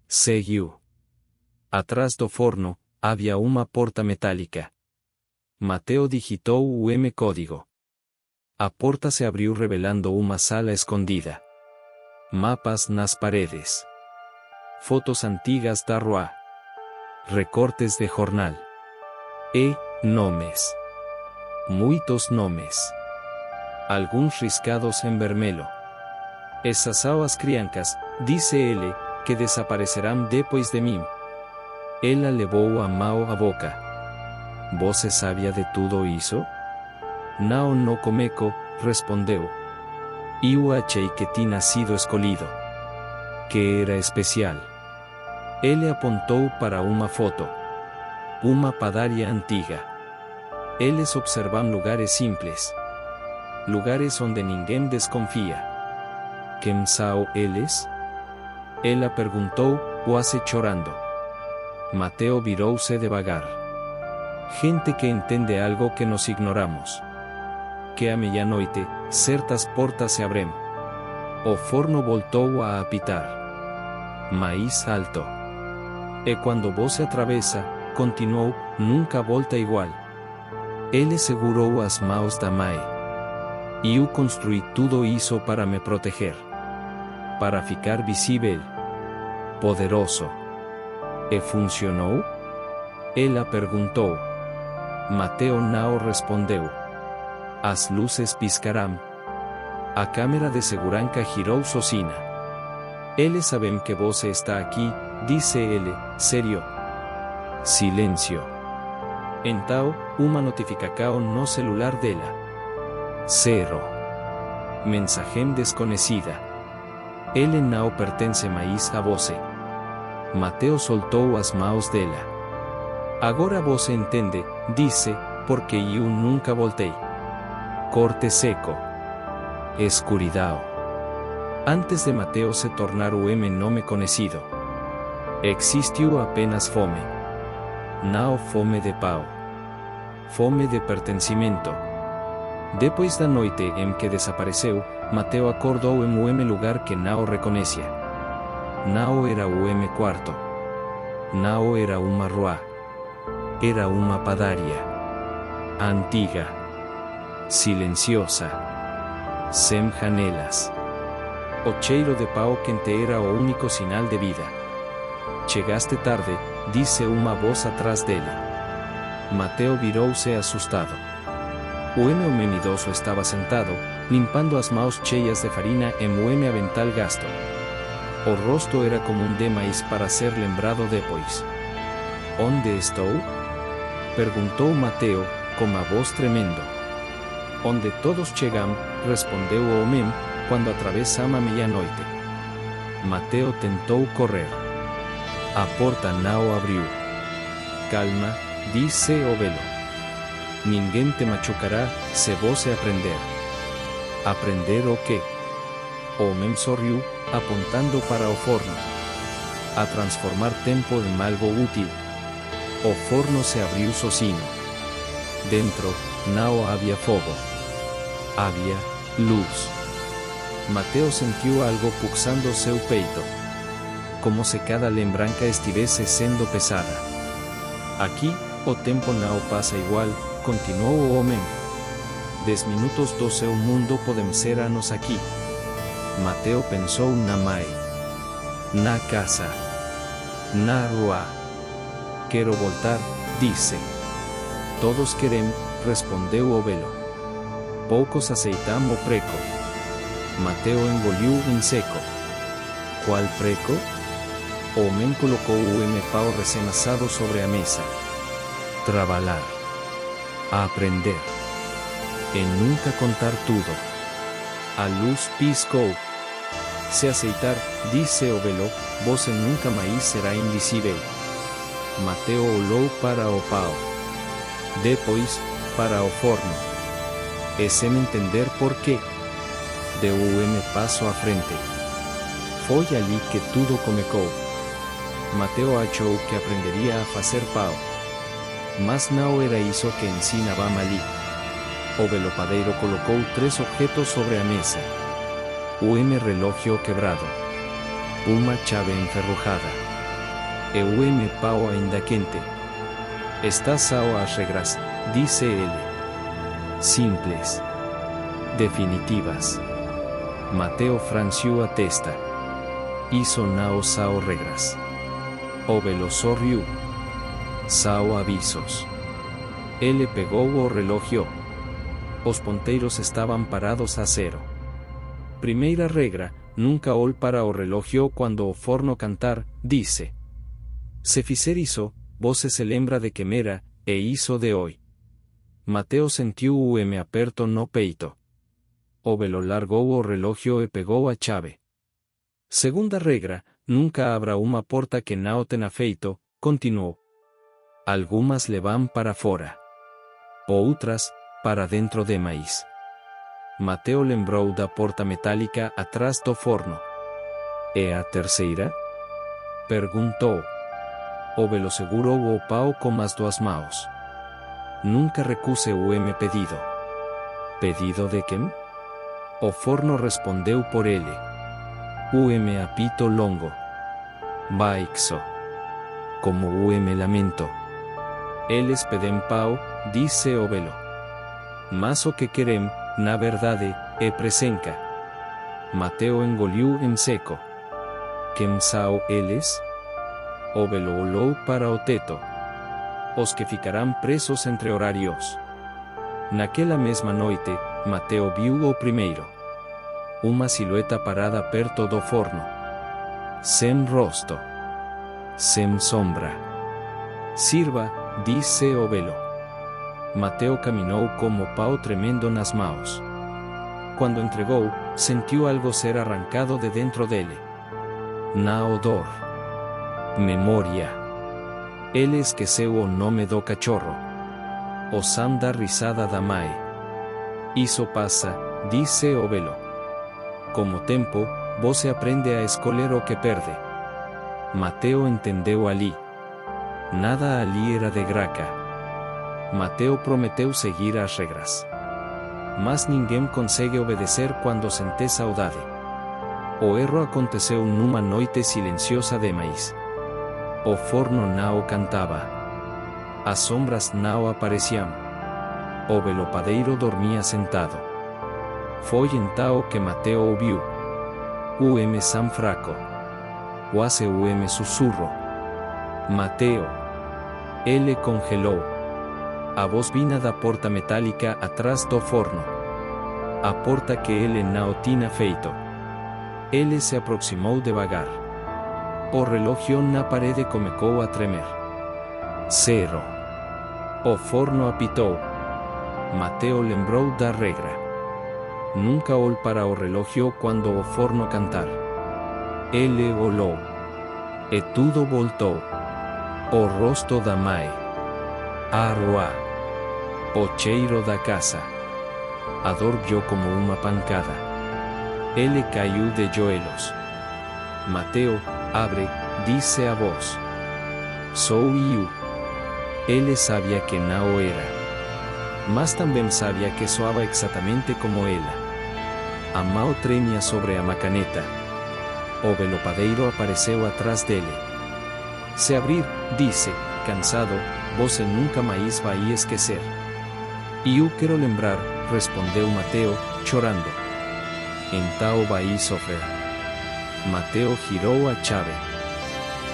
Seguiu. Atrás do forno, havia uma porta metálica. Mateo digitou o código. A porta se abriu revelando uma sala escondida. Mapas nas paredes. Fotos antigas da rua. Recortes de jornal. E nomes. Muitos nomes. Alguns riscados em vermelho. Essas são as crianças, disse ele, que desaparecerão depois de mim. Ela levou a mão à boca. Você sabia de tudo isso? Não no começo, respondeu. Eu achei que tinha sido escolhido. Que era especial. Ele apontou para uma foto. Uma padaria antiga. Eles observam lugares simples. Lugares onde ninguém desconfia. Quem são eles? Ela perguntou, quase chorando. Mateo virou-se devagar. Gente que entende algo que nos ignoramos. Que à meia-noite, certas portas se abrem. O forno voltou a apitar. Mais alto. E quando você atravessa, continuou, nunca volta igual. Ele segurou as mãos da mãe. E eu construí tudo isso para me proteger. Para ficar visível. Poderoso. E funcionou? Ela perguntou. Mateo não respondeu. As luzes piscarão. A câmera de segurança girou sozinha. Eles sabem que você está aqui, disse ele, sério. Silêncio. Então, uma notificação no celular dela. 0. Mensagem desconhecida. Ele não pertence mais a você. Mateo soltou as mãos dela. Agora você entende, disse, porque eu nunca voltei. Corte seco. Escuridão. Antes de Mateo se tornar o nome conhecido, existiu apenas fome. Não fome de pau. Fome de pertencimento. Depois da noite em que desapareceu, Mateo acordou em um lugar que não reconhecia. Não era o quarto. Não era uma rua. Era uma padaria. Antiga. Silenciosa. Sem janelas. O cheiro de pau quente era o único sinal de vida. Chegaste tarde, disse uma voz atrás dele. Mateo virou-se assustado. O homem idoso estava sentado, limpando as mãos cheias de farina em um avental gasto. O rosto era como demais para ser lembrado depois. Onde estou? Perguntou Mateo, com a voz tremendo. Onde todos chegam, respondeu o homem, quando atravessamos a meia-noite. Mateo tentou correr. A porta não abriu. Calma, disse o velo. Ninguém te machucará se você aprender. Aprender o quê? O homem sorriu, apontando para o forno. A transformar tempo em algo útil. O forno se abriu sozinho. Dentro, não havia fogo. Havia luz. Mateo sentiu algo pulsando seu peito. Como se cada lembrança estivesse sendo pesada. Aqui, o tempo não passa igual, continuou o homem. 10 minutos do seu mundo podem ser anos aqui. Mateo pensou na mãe. Na casa. Na rua. Quero voltar, disse. Todos querem, respondeu o velo. Poucos aceitam o preco. Mateo engoliu em seco. Qual preco? O homem colocou o pau recém-assado sobre a mesa. Trabalhar. Aprender. E nunca contar tudo. A luz piscou. Se aceitar, disse o velo, você nunca mais será invisível. Mateo olhou para o pau. Depois, para o forno. E sem entender por quê, deu o passo à frente. Foi ali que tudo começou. Mateo achou que aprenderia a fazer pau. Mas não era isso que ensinavam ali. O velopadeiro colocou 3 objetos sobre a mesa. O relógio quebrado. Uma chave enferrujada. E o pau ainda quente. Estas são as regras, disse ele. Simples. Definitivas. Mateo franciou a testa. Isso não são regras. O velo sorriu. São avisos. Ele pegou o relógio. Os ponteiros estavam parados a 0. Primeira regra, nunca olhe para o relógio quando o forno cantar, disse. Se fizer isso, você se lembra de quem era, e isso de hoje. Mateo sentiu o aperto no peito. O velo largou o relógio e pegou a chave. Segunda regra, nunca abra uma porta que não tenha feito, continuou. Algumas levam para fora. Outras, para dentro demais. Mateo lembrou da porta metálica atrás do forno. E a terceira? Perguntou. O velo segurou o pau com as 2 mãos. Nunca recuse o pedido. Pedido de quem? O forno respondeu por ele. O apito longo. Baixo. Como o lamento. Eles pedem pao, disse o velo. Mas o que querem, na verdade, é presença. Mateo engoliu em seco. Quem são eles? O velo olhou para o teto. Os que ficarão presos entre horários. Naquela mesma noite, Mateo viu o primeiro. Uma silhueta parada perto do forno. Sem rosto. Sem sombra. Sirva, disse o velo. Mateo caminhou com o pau tremendo nas mãos. Quando entregou, sentiu algo ser arrancado de dentro dele. Na odor. Memória. Ele esqueceu o nome do cachorro. O som da risada da mãe. Isso passa, disse o velo. Com o tempo, você aprende a escolher o que perde. Mateo entendeu ali. Nada ali era de graça. Mateo prometeu seguir as regras. Mas ninguém consegue obedecer quando sente saudade. O erro aconteceu numa noite silenciosa demais. O forno não cantava. As sombras não apareciam. O velopadeiro dormia sentado. Foi então que Mateo ouviu. O som fraco. Quase o sussurro. Mateo. Ele congelou. A voz vinha da porta metálica atrás do forno. A porta que ele não tinha feito. Ele se aproximou devagar. O relógio na parede começou a tremer. 0. O forno apitou. Mateo lembrou da regra. Nunca ol para o relógio quando o forno cantar. Ele olhou. E tudo voltou. O rosto da mãe. A rua. O cheiro da casa. A dor viu como uma pancada. Ele caiu de joelhos. Mateo, abre, disse a voz. Sou eu. Ele sabia que não era. Mas também sabia que soava exatamente como ela. A mão tremia sobre a macaneta. O velopadeiro apareceu atrás dele. Se abrir, disse, cansado, você nunca mais vai esquecer. Eu quero lembrar, respondeu Mateo, chorando. Então vai sofrer. Mateo girou a chave.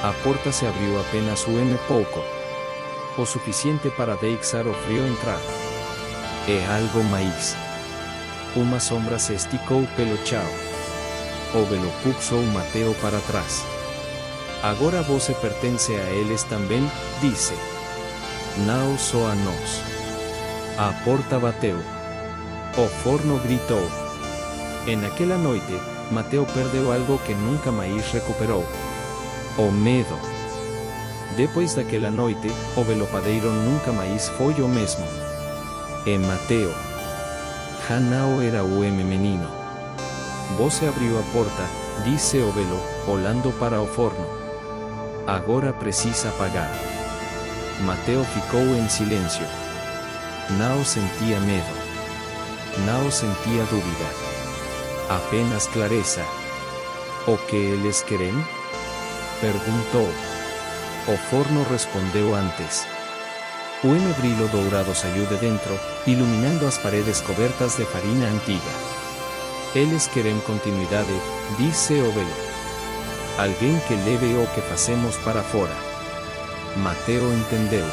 A porta se abriu apenas pouco. O suficiente para deixar o frio entrar. E algo mais. Uma sombra se esticou pelo chão. O velo puxou Mateo para trás. Agora você pertence a eles também, disse. Não só a nós. A porta bateu. O forno gritou. E naquela noite, Mateo perdeu algo que nunca mais recuperou. O medo. Depois daquela noite, o velopadeiro nunca mais foi o mesmo. E Mateo. Já não era o menino. Você abriu a porta, disse o velo, olhando para o forno. Agora precisa pagar. Mateo ficou em silêncio. Não sentia medo. Não sentia dúvida. Apenas clareza. O que eles querem? Perguntou. O forno respondeu antes. O brilho dourado saiu de dentro, iluminando as paredes cobertas de farina antiga. Eles querem continuidade, disse o velo. Alguém que leve o que fazemos para fora. Mateo entendeu.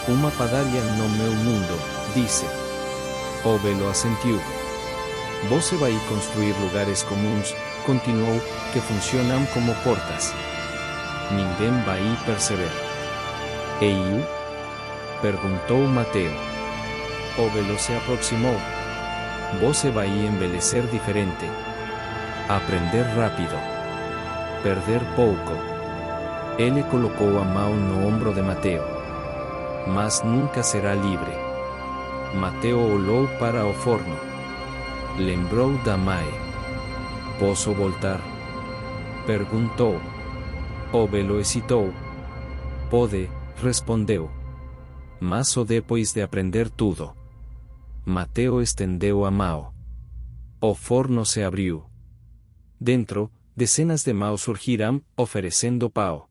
Uma padaria no meu mundo, disse. O velo assentiu. Você vai construir lugares comuns, continuou, que funcionam como portas. Ninguém vai perceber. E eu? Perguntou Mateo. O velo se aproximou. Você vai envelhecer diferente. Aprender rápido. Perder pouco. Ele colocou a mão no ombro de Mateo. Mas nunca será livre. Mateo olhou para o forno. Lembrou da mãe. Posso voltar? Perguntou. O velo hesitou. Pode, respondeu. Mas só depois de aprender tudo. Mateo estendeu a mão. O forno se abriu. Dentro, dezenas de mãos surgiram, oferecendo pão.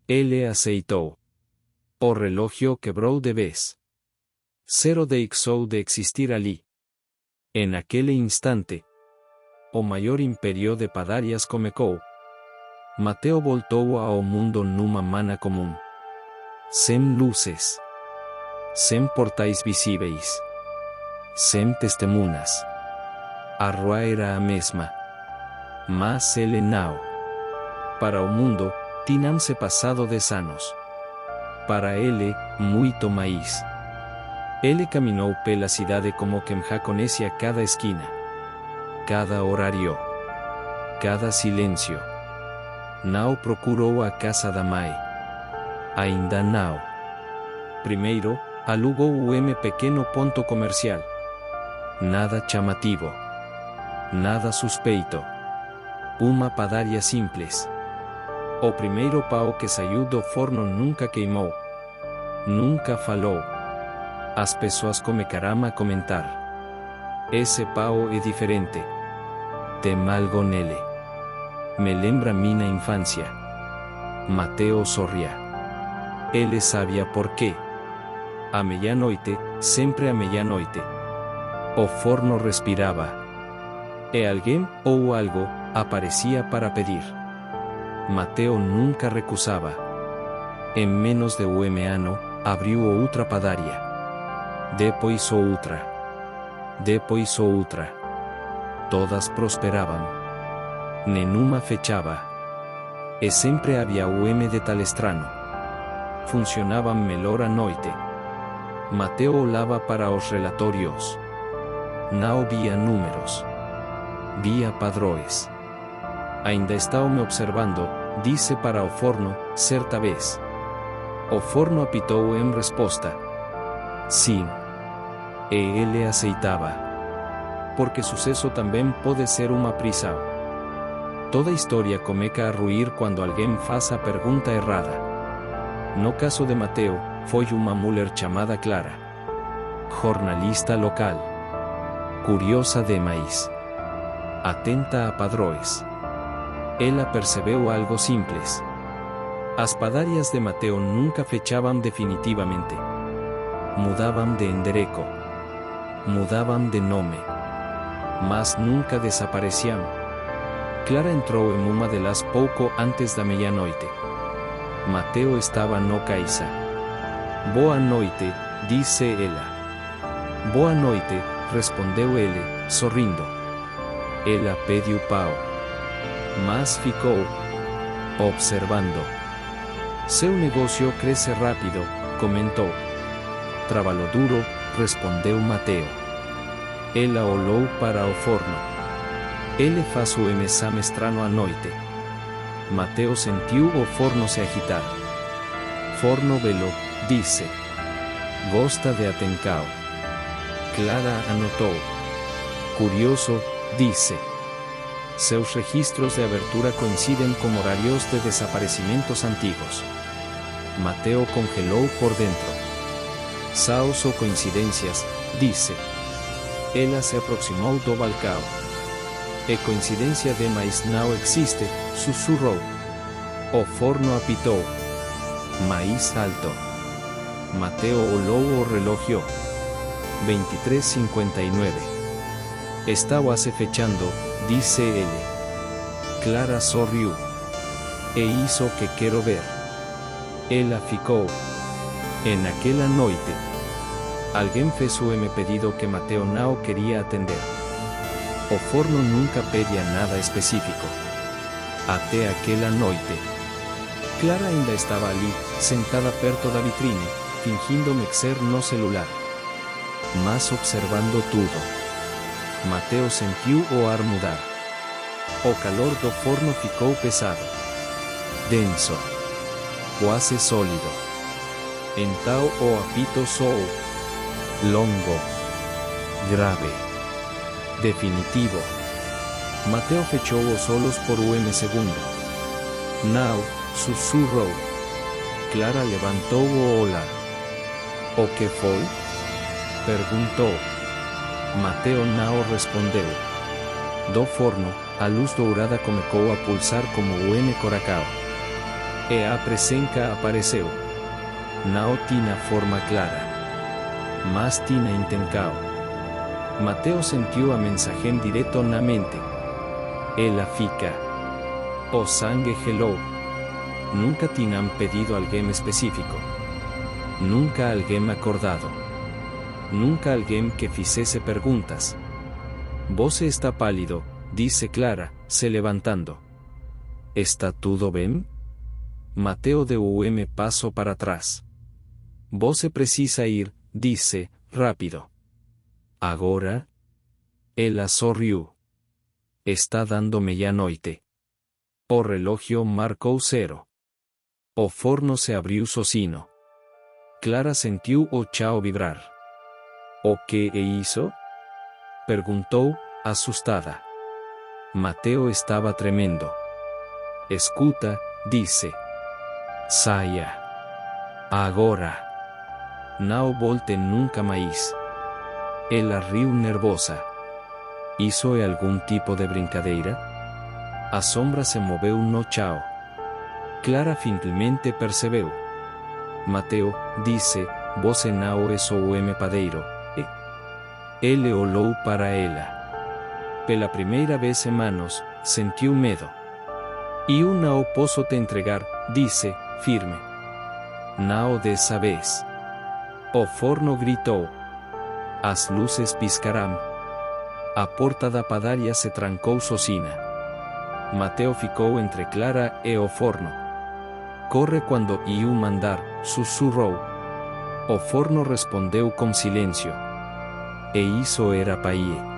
Ele aceitou. O relojio quebrou de vez. Cero deixou de existir ali. En aquele instante, o maior imperio de padarias comecou. Mateo voltou ao mundo numa mana comum. Sem luces. Sem portais visíveis. Sem testemunhas. A rua era a mesma. Mas ele não. Para o mundo, tinham-se passado 10 anos. Para ele, muito mais. Ele caminhou pela cidade como quem já conhecia cada esquina. Cada horário. Cada silêncio. Não procurou a casa da mãe. Ainda não. Primeiro, alugou pequeno ponto comercial. Nada chamativo. Nada suspeito. Uma padaria simples. O primeiro pão que saiu do forno nunca queimou. Nunca falou. As pessoas começaram a comentar. Esse pão é diferente. Tem algo nele. Me lembra minha infância. Mateo sorria. Ele sabia por quê. À meia-noite, sempre à meia-noite. O forno respirava. E alguém ou algo aparecia para pedir. Mateo nunca recusava. Em menos de ano, abriu outra padaria. Depois outra. Depois outra. Todas prosperavam. Nenhuma fechava. E sempre havia de Talestano. Funcionavam melhor à noite. Mateo olhava para os relatórios. Não via números. Via padrões. Ainda estava me observando, disse para o forno, certa vez. O forno apitou em resposta. Sim. E ele aceitava. Porque sucesso também pode ser uma prisão. Toda história começa a ruir quando alguém faz a pergunta errada. No caso de Mateo, foi uma mulher chamada Clara. Jornalista local. Curiosa demais. Atenta a padrões. Ela percebeu algo simples. As padarias de Mateo nunca fechavam definitivamente. Mudavam de endereço. Mudavam de nome. Mas nunca desapareciam. Clara entrou em uma delas pouco antes da meia-noite. Mateo estava no caixa. Boa noite, disse ela. Boa noite, respondeu ele, sorrindo. Ela pediu pão. Mas ficou observando. Seu negócio cresce rápido, comentou. Trabalho duro, respondeu Mateo. Ela olhou para o forno. Ele faz o exame estranho à noite. Mateo sentiu o forno se agitar. Forno velo, disse. Gosta de atencao. Clara anotou. Curioso, disse. Seus registros de abertura coincidem com horários de desaparecimentos antigos. Mateo congelou por dentro. Saos ou coincidências, disse. Ela se aproximou do balcão. E coincidência demais não existe, sussurrou. O forno apitou. Mais alto. Mateo olhou o relógio. 23:59. Estava se fechando, disse ele. Clara sorriu. É isso que quero ver. Ela ficou. E naquela noite, alguém fez o pedido que Mateo não queria atender. O forno nunca pedia nada específico. Até aquela noite. Clara ainda estava ali, sentada perto da vitrine, fingindo mexer no celular. Mas observando tudo. Mateo sentiu o ar mudar. O calor do forno ficou pesado. Denso. Quase sólido. Então o apito soou. Longo. Grave. Definitivo. Mateo fechou os olhos por segundo. Não, sussurrou. Clara levantou o olhar. O que foi? Perguntou. Mateo não respondeu. Do forno, a luz dourada começou a pulsar como Coracao. E a presença apareceu. Nao tina forma clara. Mas tina intencao. Mateo sentiu a mensagem direto na mente. Ela fica. O sangue hello. Nunca tinham pedido alguém específico. Nunca alguém acordado. Nunca alguém que fizesse perguntas. Você está pálido, disse Clara, se levantando. Está tudo bem? Mateo deu um passo para trás. Você precisa ir, disse, rápido. Agora? Ela sorriu. Está dando meia-noite. O relógio marcou 0. O forno se abriu sozinho. Clara sentiu o chão vibrar. O que é isso? Perguntou, assustada. Mateo estava tremendo. Escuta, disse. Saia. Agora. Não volte nunca mais. Ela riu nervosa. Isso é algum tipo de brincadeira? A sombra se moveu no chão. Clara finalmente percebeu. Mateo, disse, você não é só o padeiro, e... Ele olhou para ela. Pela primeira vez em anos, sentiu medo. Eu não posso te entregar, disse, firme. Não dessa vez. O forno gritou. As luzes piscarão. A porta da padaria se trancou sozinha. Mateo ficou entre Clara e o forno. Corre quando eu mandar, sussurrou. O forno respondeu com silêncio. E isso era paie.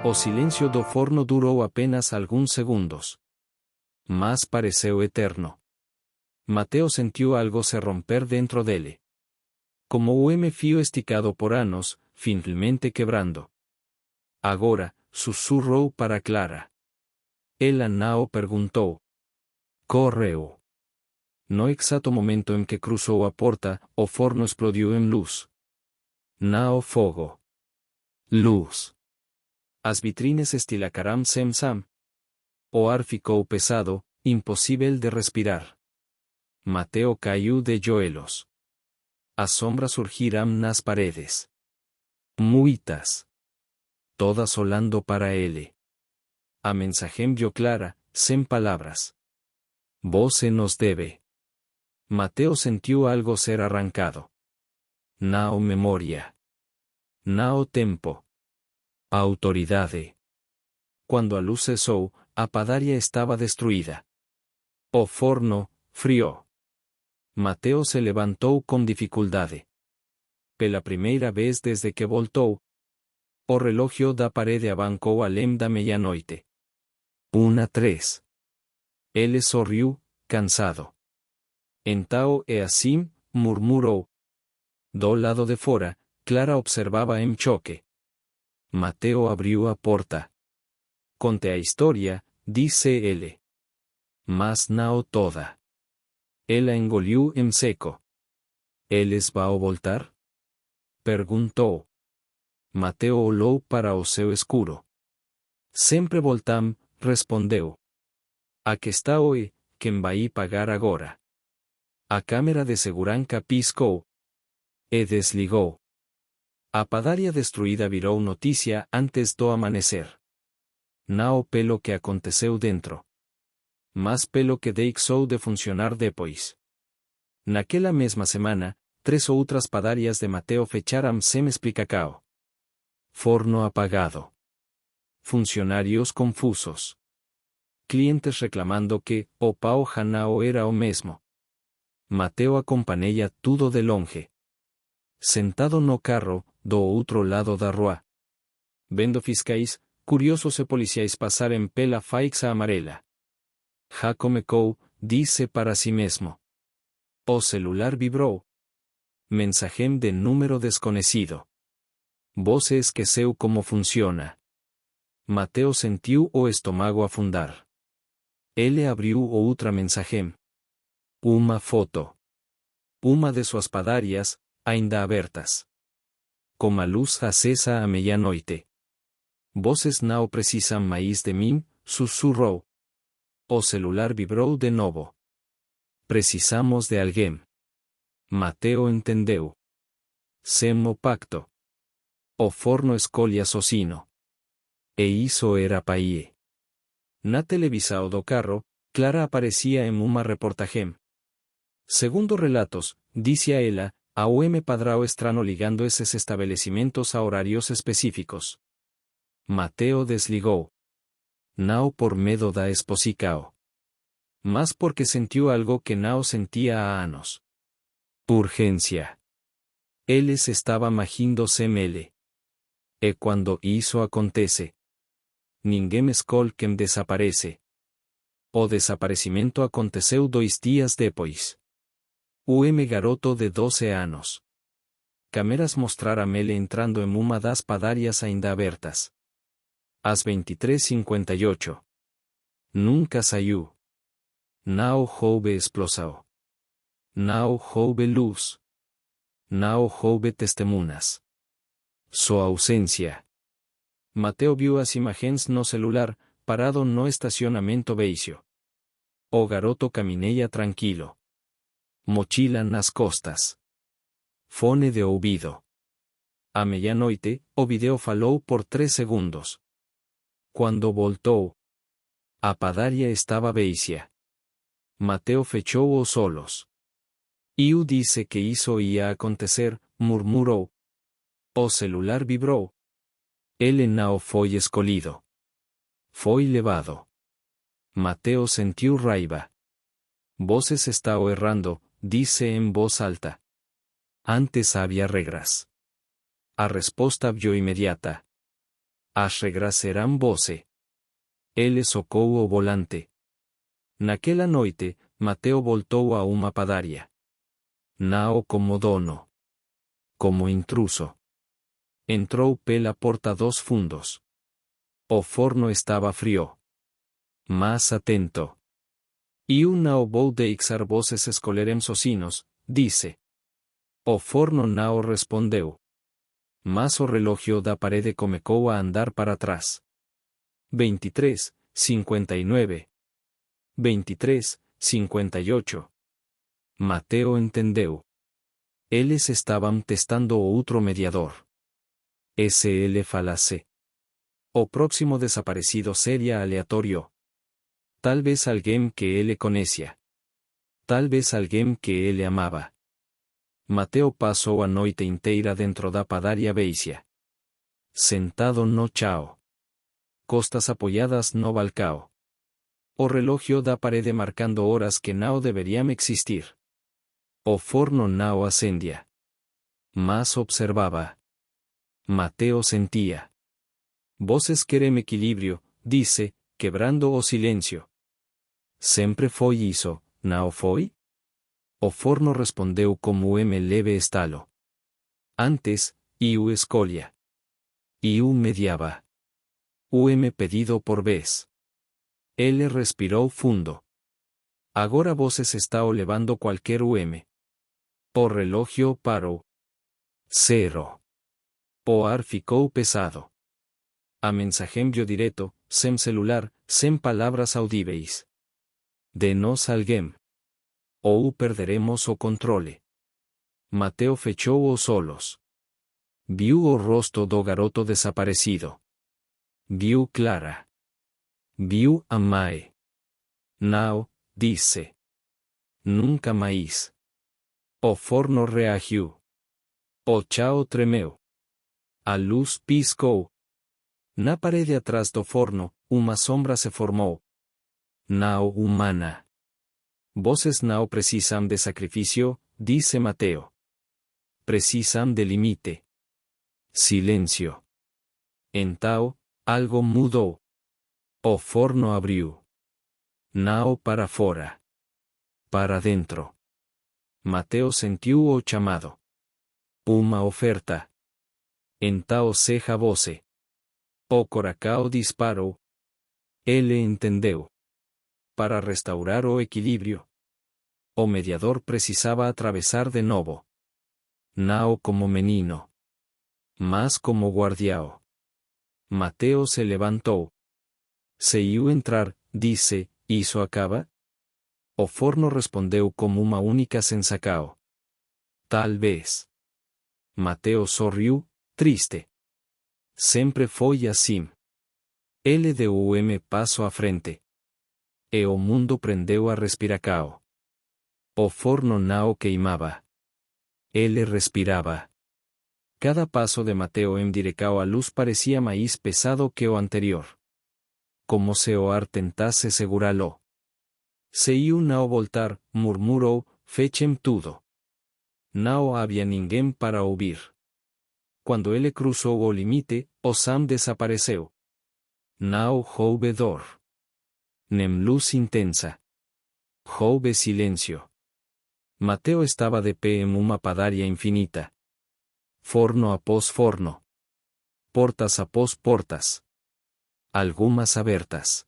O silêncio do forno durou apenas alguns segundos. Mas pareceu eterno. Mateo sentiu algo se romper dentro dele. Como um fio esticado por anos, finalmente quebrando. Agora, sussurrou para Clara. Ela não perguntou. Correu. No exato momento em que cruzou a porta, o forno explodiu em luz. Não fogo. Luz. As vitrines estilacaram sem-sam. O ar ficou pesado, impossível de respirar. Mateo caiu de joelhos. As sombras surgiram nas paredes. Muitas. Todas olhando para ele. A mensagem vio clara, sem palavras. Você nos deve. Mateo sentiu algo ser arrancado. Não memória. Não tempo. A autoridade. Quando a luz cessou, a padaria estava destruída. O forno, frio. Mateo se levantou com dificuldade. Pela primeira vez desde que voltou, o relógio da parede abancou além da meia-noite. 1:03. Ele sorriu, cansado. Então é assim, murmurou. Do lado de fora, Clara observava em choque. Mateo abriu a porta. Conte a história, disse ele. Mas não toda. Ela engoliu em seco. Eles vão voltar? Perguntou. Mateo olhou para o céu escuro. Sempre voltam, respondeu. A questão é, quem vai pagar agora? A câmera de segurança piscou. E desligou. A padaria destruída virou notícia antes do amanhecer. Não pelo que aconteceu dentro. Mas pelo que deixou de funcionar depois. Naquela mesma semana, 3 outras padarias de Mateo fecharam sem explicação. Forno apagado. Funcionários confusos. clientes reclamando que o pao janao era o mesmo. Mateo acompaña tudo de longe. Sentado no carro, do outro lado da rua. Vendo fiscais, curiosos e policiais passarem pela faixa amarela. Já comecou, disse para si mesmo. O celular vibrou. Mensagem de número desconhecido. Você esqueceu como funciona. Mateo sentiu o estômago afundar. Ele abriu outra mensagem. Uma foto. Uma de suas padarias, ainda abertas. Com a luz acesa à meia-noite. Vocês não precisam mais de mim, sussurrou. O celular vibrou de novo. Precisamos de alguém. Mateo entendeu. Sem o pacto. O forno escolhe assassino. E isso era paie. Na televisão do carro, Clara aparecia em uma reportagem. Segundo relatos, disse a ela, a UM padrão estranho ligando esses estabelecimentos a horários específicos. Mateo desligou. Não por medo da exposição. Mas porque sentiu algo que não sentia há anos. Urgência. Eles estavam agindo sem ele. E quando isso acontece? Ninguém escolhe quem desaparece. O desaparecimento aconteceu 2 dias depois. O garoto de 12 anos. Câmeras mostraram ele entrando em uma das padarias ainda abertas. Às 23h58. Nunca saiu. Não houve explosão. Não houve luz. Não houve testemunhas. Sua ausência. Mateo viu as imagens no celular, parado no estacionamento beijo. O garoto caminhava tranquilo. Mochila nas costas. Fone de ouvido. À meia-noite, o vídeo falou por 3 segundos. Quando voltou, a padaria estava vazia. Mateo fechou os olhos. Eu disse que isso ia acontecer, murmurou. O celular vibrou. Ele não foi escolhido. Foi levado. Mateo sentiu raiva. Vocês estão errando, disse em voz alta. Antes havia regras. A resposta veio imediata. As regras serão você. Ele socou o volante. Naquela noite, Mateo voltou a uma padaria. Não como dono. Como intruso. Entrou pela porta dos fundos. O forno estava frio. Mas atento. Eu não vou deixar vocês escolherem sozinhos, disse. O forno não respondeu. Mas o relógio da parede começou a andar para trás. 23:59. 23:58. Mateo entendeu. Eles estavam testando outro mediador. Se ele falasse. O próximo desaparecido seria aleatório. Talvez alguém que ele conhecia. Talvez alguém que ele amava. Mateo passou a noite inteira dentro da padaria vazia. Sentado no chão. Costas apoiadas no balcão. O relógio da parede marcando horas que não deveriam existir. O forno não acendia. Mas observava. Mateo sentia. Vocês querem equilíbrio, disse, quebrando o silêncio. Sempre foi isso, não foi? O forno respondeu como leve estalo. Antes, eu escolhia. Eu mediava. Pedido por vez. Ele respirou fundo. Agora vocês estão levando qualquer O relógio parou. 0. O ar ficou pesado. A mensagem veio direto, sem celular, sem palavras audíveis. De nós alguém. Ou perderemos o controle. Mateo fechou os olhos. Viu o rosto do garoto desaparecido. Viu Clara. Viu a mãe. Não, disse. Nunca mais. O forno reagiu. O chão tremeu. A luz piscou. Na parede atrás do forno, uma sombra se formou. Nao humana. Voces nao precisam de sacrificio, dice Mateo. Precisam de limite. Silencio. En Tao, algo mudó. O forno abrió. Nao para fora. Para dentro. Mateo sentiu o chamado. Uma oferta. En Tao ceja voce. O coracao disparó. Ele entendeu. Para restaurar o equilibrio. O mediador precisaba atravesar de novo. Nao como menino. Más como guardiao. Mateo se levantó. Se iu entrar, dice, ¿isso acaba? O forno respondeu como uma única sensacao. Tal vez. Mateo sorriu, triste. Sempre foi assim. Ele deu passo à frente. E o mundo prendeu a respiracao. O forno nao queimava. Ele respiraba. Cada paso de Mateo direcao a luz parecía más pesado que o anterior. Como se o ar tentase seguralo. Se iu nao voltar, murmurou, fechem tudo. Nao había ninguém para ouvir. Quando ele cruzou o limite, o Sam desapareceu. Nao houve dor. Nem luz intensa. Houve silencio. Mateo estaba de pé en uma padaria infinita. Forno após forno. Portas após portas. Algumas abertas.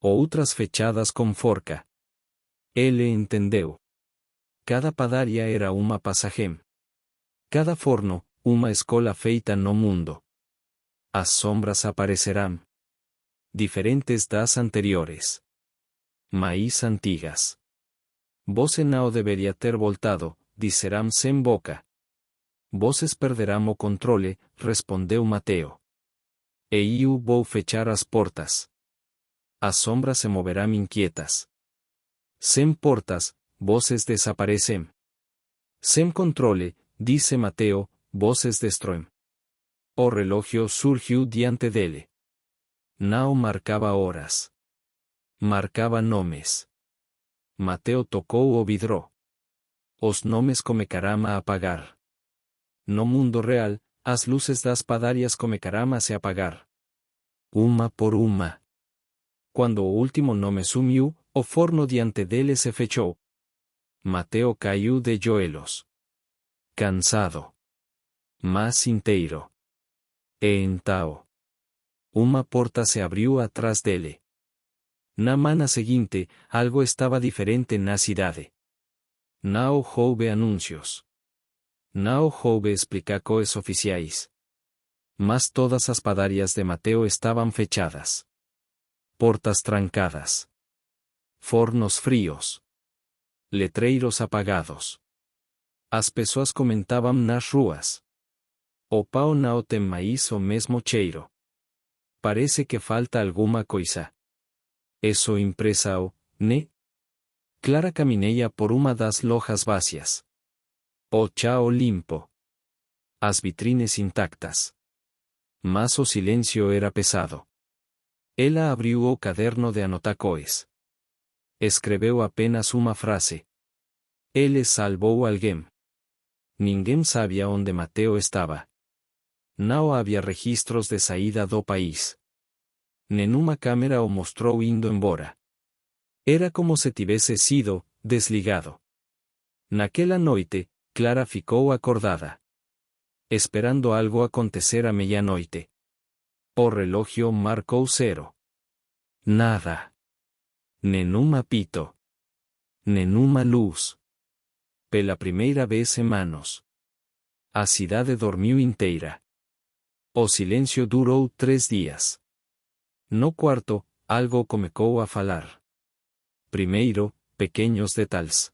Outras fechadas com forca. Ele entendeu. Cada padaria era uma passagem. Cada forno, uma escola feita no mundo. As sombras aparecerão. Diferentes das anteriores. Mais antigas. Você não deveria ter voltado, disserão sem boca. Voces perderão o controle, respondeu Mateo. E eu vou fechar as portas. As sombras se moverão inquietas. Sem portas, voces desaparecem. Sem controle, dice Mateo, voces destroem. O relógio surgiu diante dele. Não marcava horas. Marcava nomes. Mateo tocou o vidro. Os nomes começaram a apagar. No mundo real, as luces das padarias começaram a se apagar. Uma por uma. Quando o último nome sumiu, o forno diante dele se fechou. Mateo caiu de joelhos. Cansado. Mas inteiro. E então. Uma porta se abriu atrás dele. Na mana seguinte, algo estava diferente na cidade. Não houve anúncios. Não houve explicações oficiais. Mas todas as padarias de Mateo estavam fechadas. Portas trancadas. Fornos frios. Letreiros apagados. As pessoas comentavam nas ruas. O pão não tem mais o mesmo cheiro. Parece que falta alguma coisa. Eso impresao, né? Clara camineia por uma das lojas vazias. O chao limpo. As vitrines intactas. Mas o silêncio era pesado. Ela abriu o caderno de anotações. Escreveu apenas uma frase. Ele salvou alguém. Ninguém sabia onde Mateo estava. Não havia registros de saída do país. Nenhuma câmera o mostrou indo embora. Era como se tivesse sido desligado. Naquela noite, Clara ficou acordada. Esperando algo acontecer à meia-noite. O relógio marcou 0. Nada. Nenhum apito. Nenhuma luz. Pela primeira vez em anos. A cidade dormiu inteira. O silêncio durou 3 dias. No quarto, algo começou a falar. Primeiro, pequeños detalhes.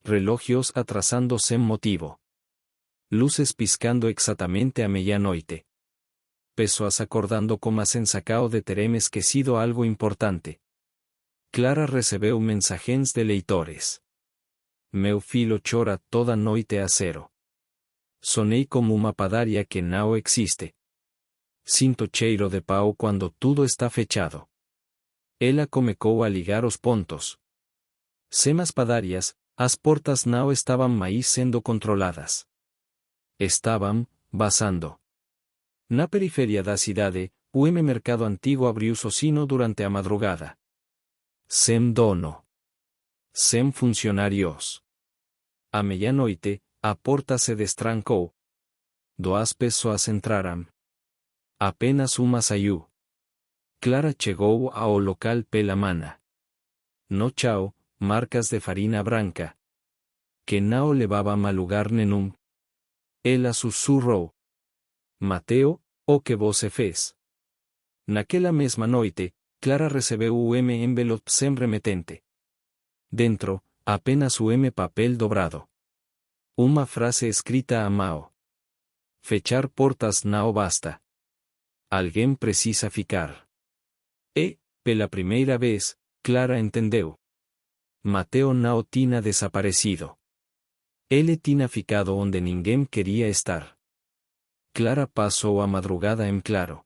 Relógios atrasando sem motivo. Luces piscando exatamente a meia-noite. Pessoas acordando com a sensação de terem esquecido algo importante. Clara recebeu mensagens de leitores. Meu filho chora toda noite a 0. Sonei como uma padaria que não existe. Sinto cheiro de pau quando tudo está fechado. Ela comecou a ligar os pontos. Semas Padarias, as portas não estavam mais sendo controladas. Estavam vazando. Na periferia da cidade, o mercado antigo abriu sozinho durante a madrugada. Sem dono. Sem funcionários. À meia-noite, a porta se destrancou. 2 pessoas entraram. Apenas uma saiu. Clara chegou ao local pela manhã. No chão, marcas de farina branca. Que não levavam a lugar nenhum. Ela sussurrou. Mateo, o que você fez? Naquela mesma noite, Clara recebeu o envelope sem remetente. Dentro, apenas o papel dobrado. Uma frase escrita a mão. Fechar portas não basta. Alguém precisa ficar. E, pela primeira vez, Clara entendeu. Mateo não tinha desaparecido. Ele tinha ficado onde ninguém queria estar. Clara passou a madrugada em claro.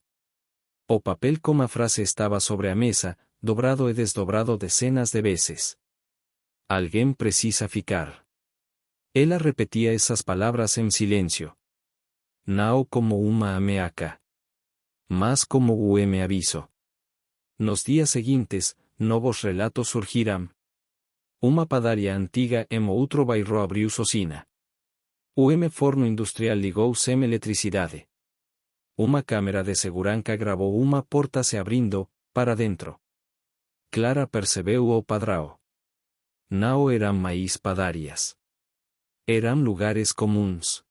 O papel com a frase estava sobre a mesa, dobrado e desdobrado dezenas de vezes. Alguém precisa ficar. Ela repetia essas palavras em silêncio. Não como uma ameaça. Mas como o aviso. Nos dias seguintes, novos relatos surgiram. Uma padaria antiga em outro bairro abriu sozinha. O forno industrial ligou sem eletricidade. Uma câmera de segurança gravou uma porta se abrindo, para dentro. Clara percebeu o padrão. Não eram mais padarias. Eram lugares comuns.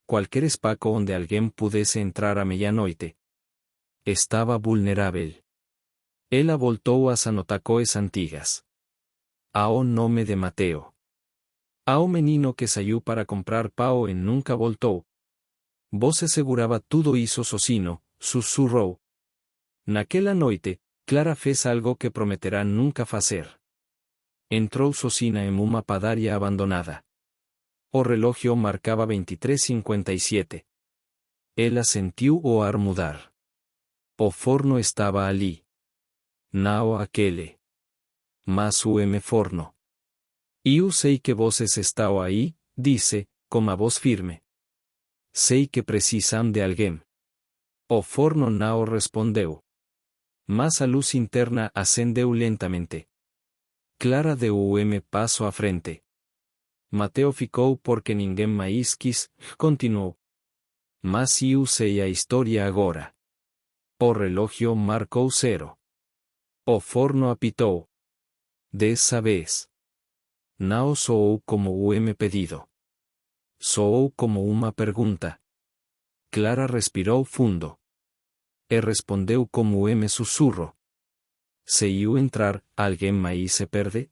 Qualquer espaço onde alguém pudesse entrar à meia-noite. Estava vulnerável. Ela voltou às anotações antigas. Ao nome de Mateo. Ao menino que saiu para comprar pão e nunca voltou. Você segurava tudo isso sozinho, sussurrou. Naquela noite, Clara fez algo que prometerá nunca fazer. Entrou sozinha em uma padaria abandonada. O relógio marcava 23:57. Ela sentiu o ar mudar. O forno estava ali. Não aquele. Mas o forno. Eu sei que vocês estão aí, disse, com a voz firme. Sei que precisam de alguém. O forno não respondeu. Mas a luz interna acendeu lentamente. Clara deu o passo à frente. Mateo ficou porque ninguém mais quis, continuou. Mas eu sei a história agora. O relógio marcou 0. O forno apitou. Dessa vez. Não soou como o pedido. Soou como uma pergunta. Clara respirou fundo. E respondeu como sussurro. Se eu entrar, alguém mais se perde?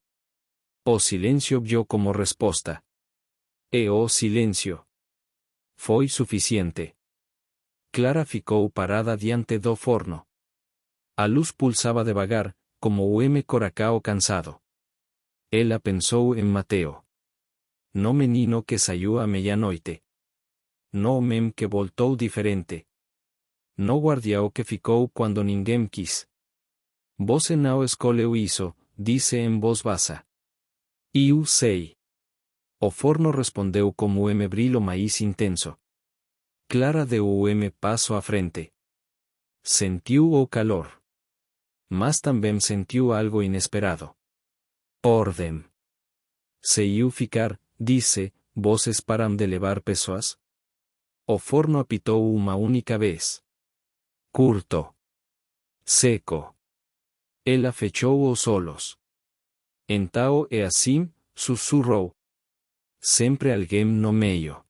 O silêncio vio como resposta. E o silêncio. Foi suficiente. Clara ficou parada diante do forno. A luz pulsava devagar, como o coracao cansado. Ela pensou em Mateo. No menino que saiu à meia-noite. No que voltou diferente. No guardião que ficou quando ninguém quis. Você não escolheu isso, disse em voz baixa. Eu sei. O forno respondeu como brilho mais intenso. Clara deu o passo à frente. Sentiu o calor. Mas também sentiu algo inesperado. Ordem. Se eu ficar, disse, vocês param de levar pessoas? O forno apitou uma única vez. Curto. Seco. Ela fechou os olhos. Então é assim, sussurrou. Sempre alguém no meio.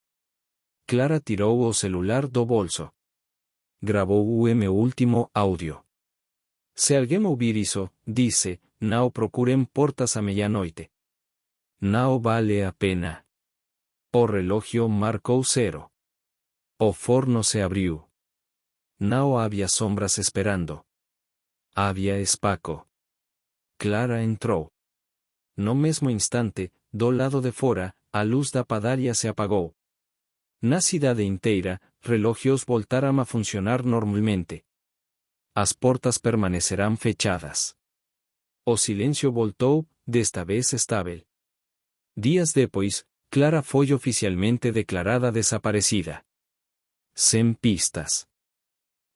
Clara tirou o celular do bolso. Gravou o último áudio. Se alguém ouvir isso, disse, não procurem portas à meia-noite. Não vale a pena. O relógio marcou 0. O forno se abriu. Não havia sombras esperando. Havia espaço. Clara entrou. No mesmo instante, do lado de fora, a luz da padaria se apagou. Na cidade inteira, relógios voltaram a funcionar normalmente. As portas permanecerão fechadas. O silencio voltou, desta vez estável. Días depois, Clara foi oficialmente declarada desaparecida. Sem pistas.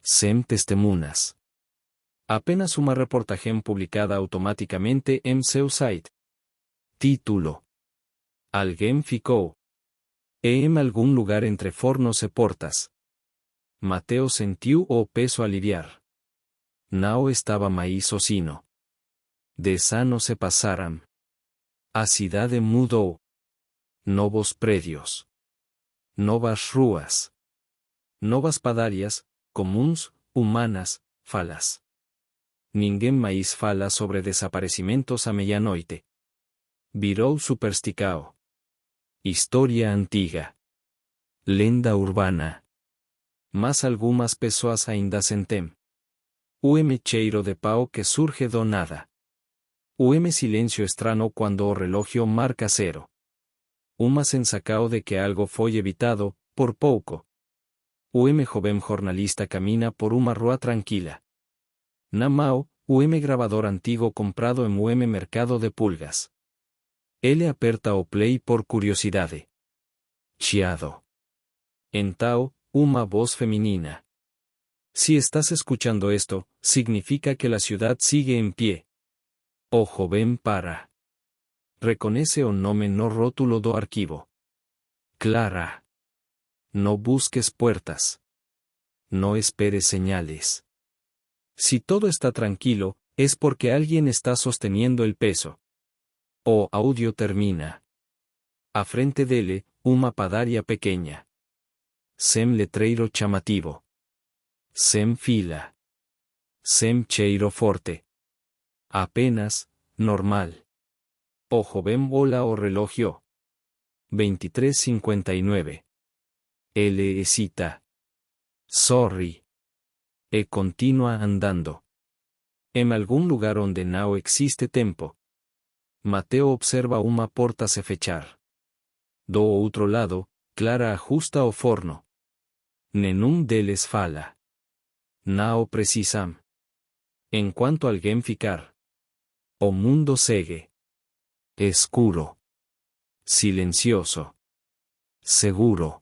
Sem testemunhas. Apenas uma reportagem publicada automaticamente em seu site. Título: Alguém ficou. E em algum lugar entre fornos e portas. Mateo sentiu o peso aliviar. Não estava mais sozinho. 10 anos se passaram. A cidade mudou. Novos prédios. Novas ruas. Novas padarias, comuns, humanas, falas. Ninguém mais fala sobre desaparecimentos à meia-noite. Virou supersticao. História antiga. Lenda urbana. Mas algumas pessoas ainda sentem. O cheiro de pau que surge do nada. O silêncio estranho quando o relógio marca 0. Uma sensacao de que algo foi evitado, por pouco. O jovem jornalista camina por uma rua tranquila. Na mão, o gravador antigo comprado em mercado de pulgas. Ele aperta o play por curiosidade. Chiado. Então, uma voz feminina. Si estás escuchando esto, significa que la ciudad sigue en pie. O joven para. Reconoce o nome no rótulo do arquivo. Clara. No busques puertas. No esperes señales. Si todo está tranquilo, es porque alguien está sosteniendo el peso. O audio termina. A frente dele, uma padaria pequeña. Sem letreiro chamativo. Sem fila. Sem cheiro forte. Apenas, normal. O joven bola o relojio. 23:59. Ele hesita. Sorry. E continua andando. En algún lugar onde não existe tempo. Mateo observa uma porta se fechar. Do outro lado, Clara ajusta o forno. Nenhum deles fala. Não precisam. Enquanto alguém ficar. O mundo segue. Escuro. Silencioso. Seguro.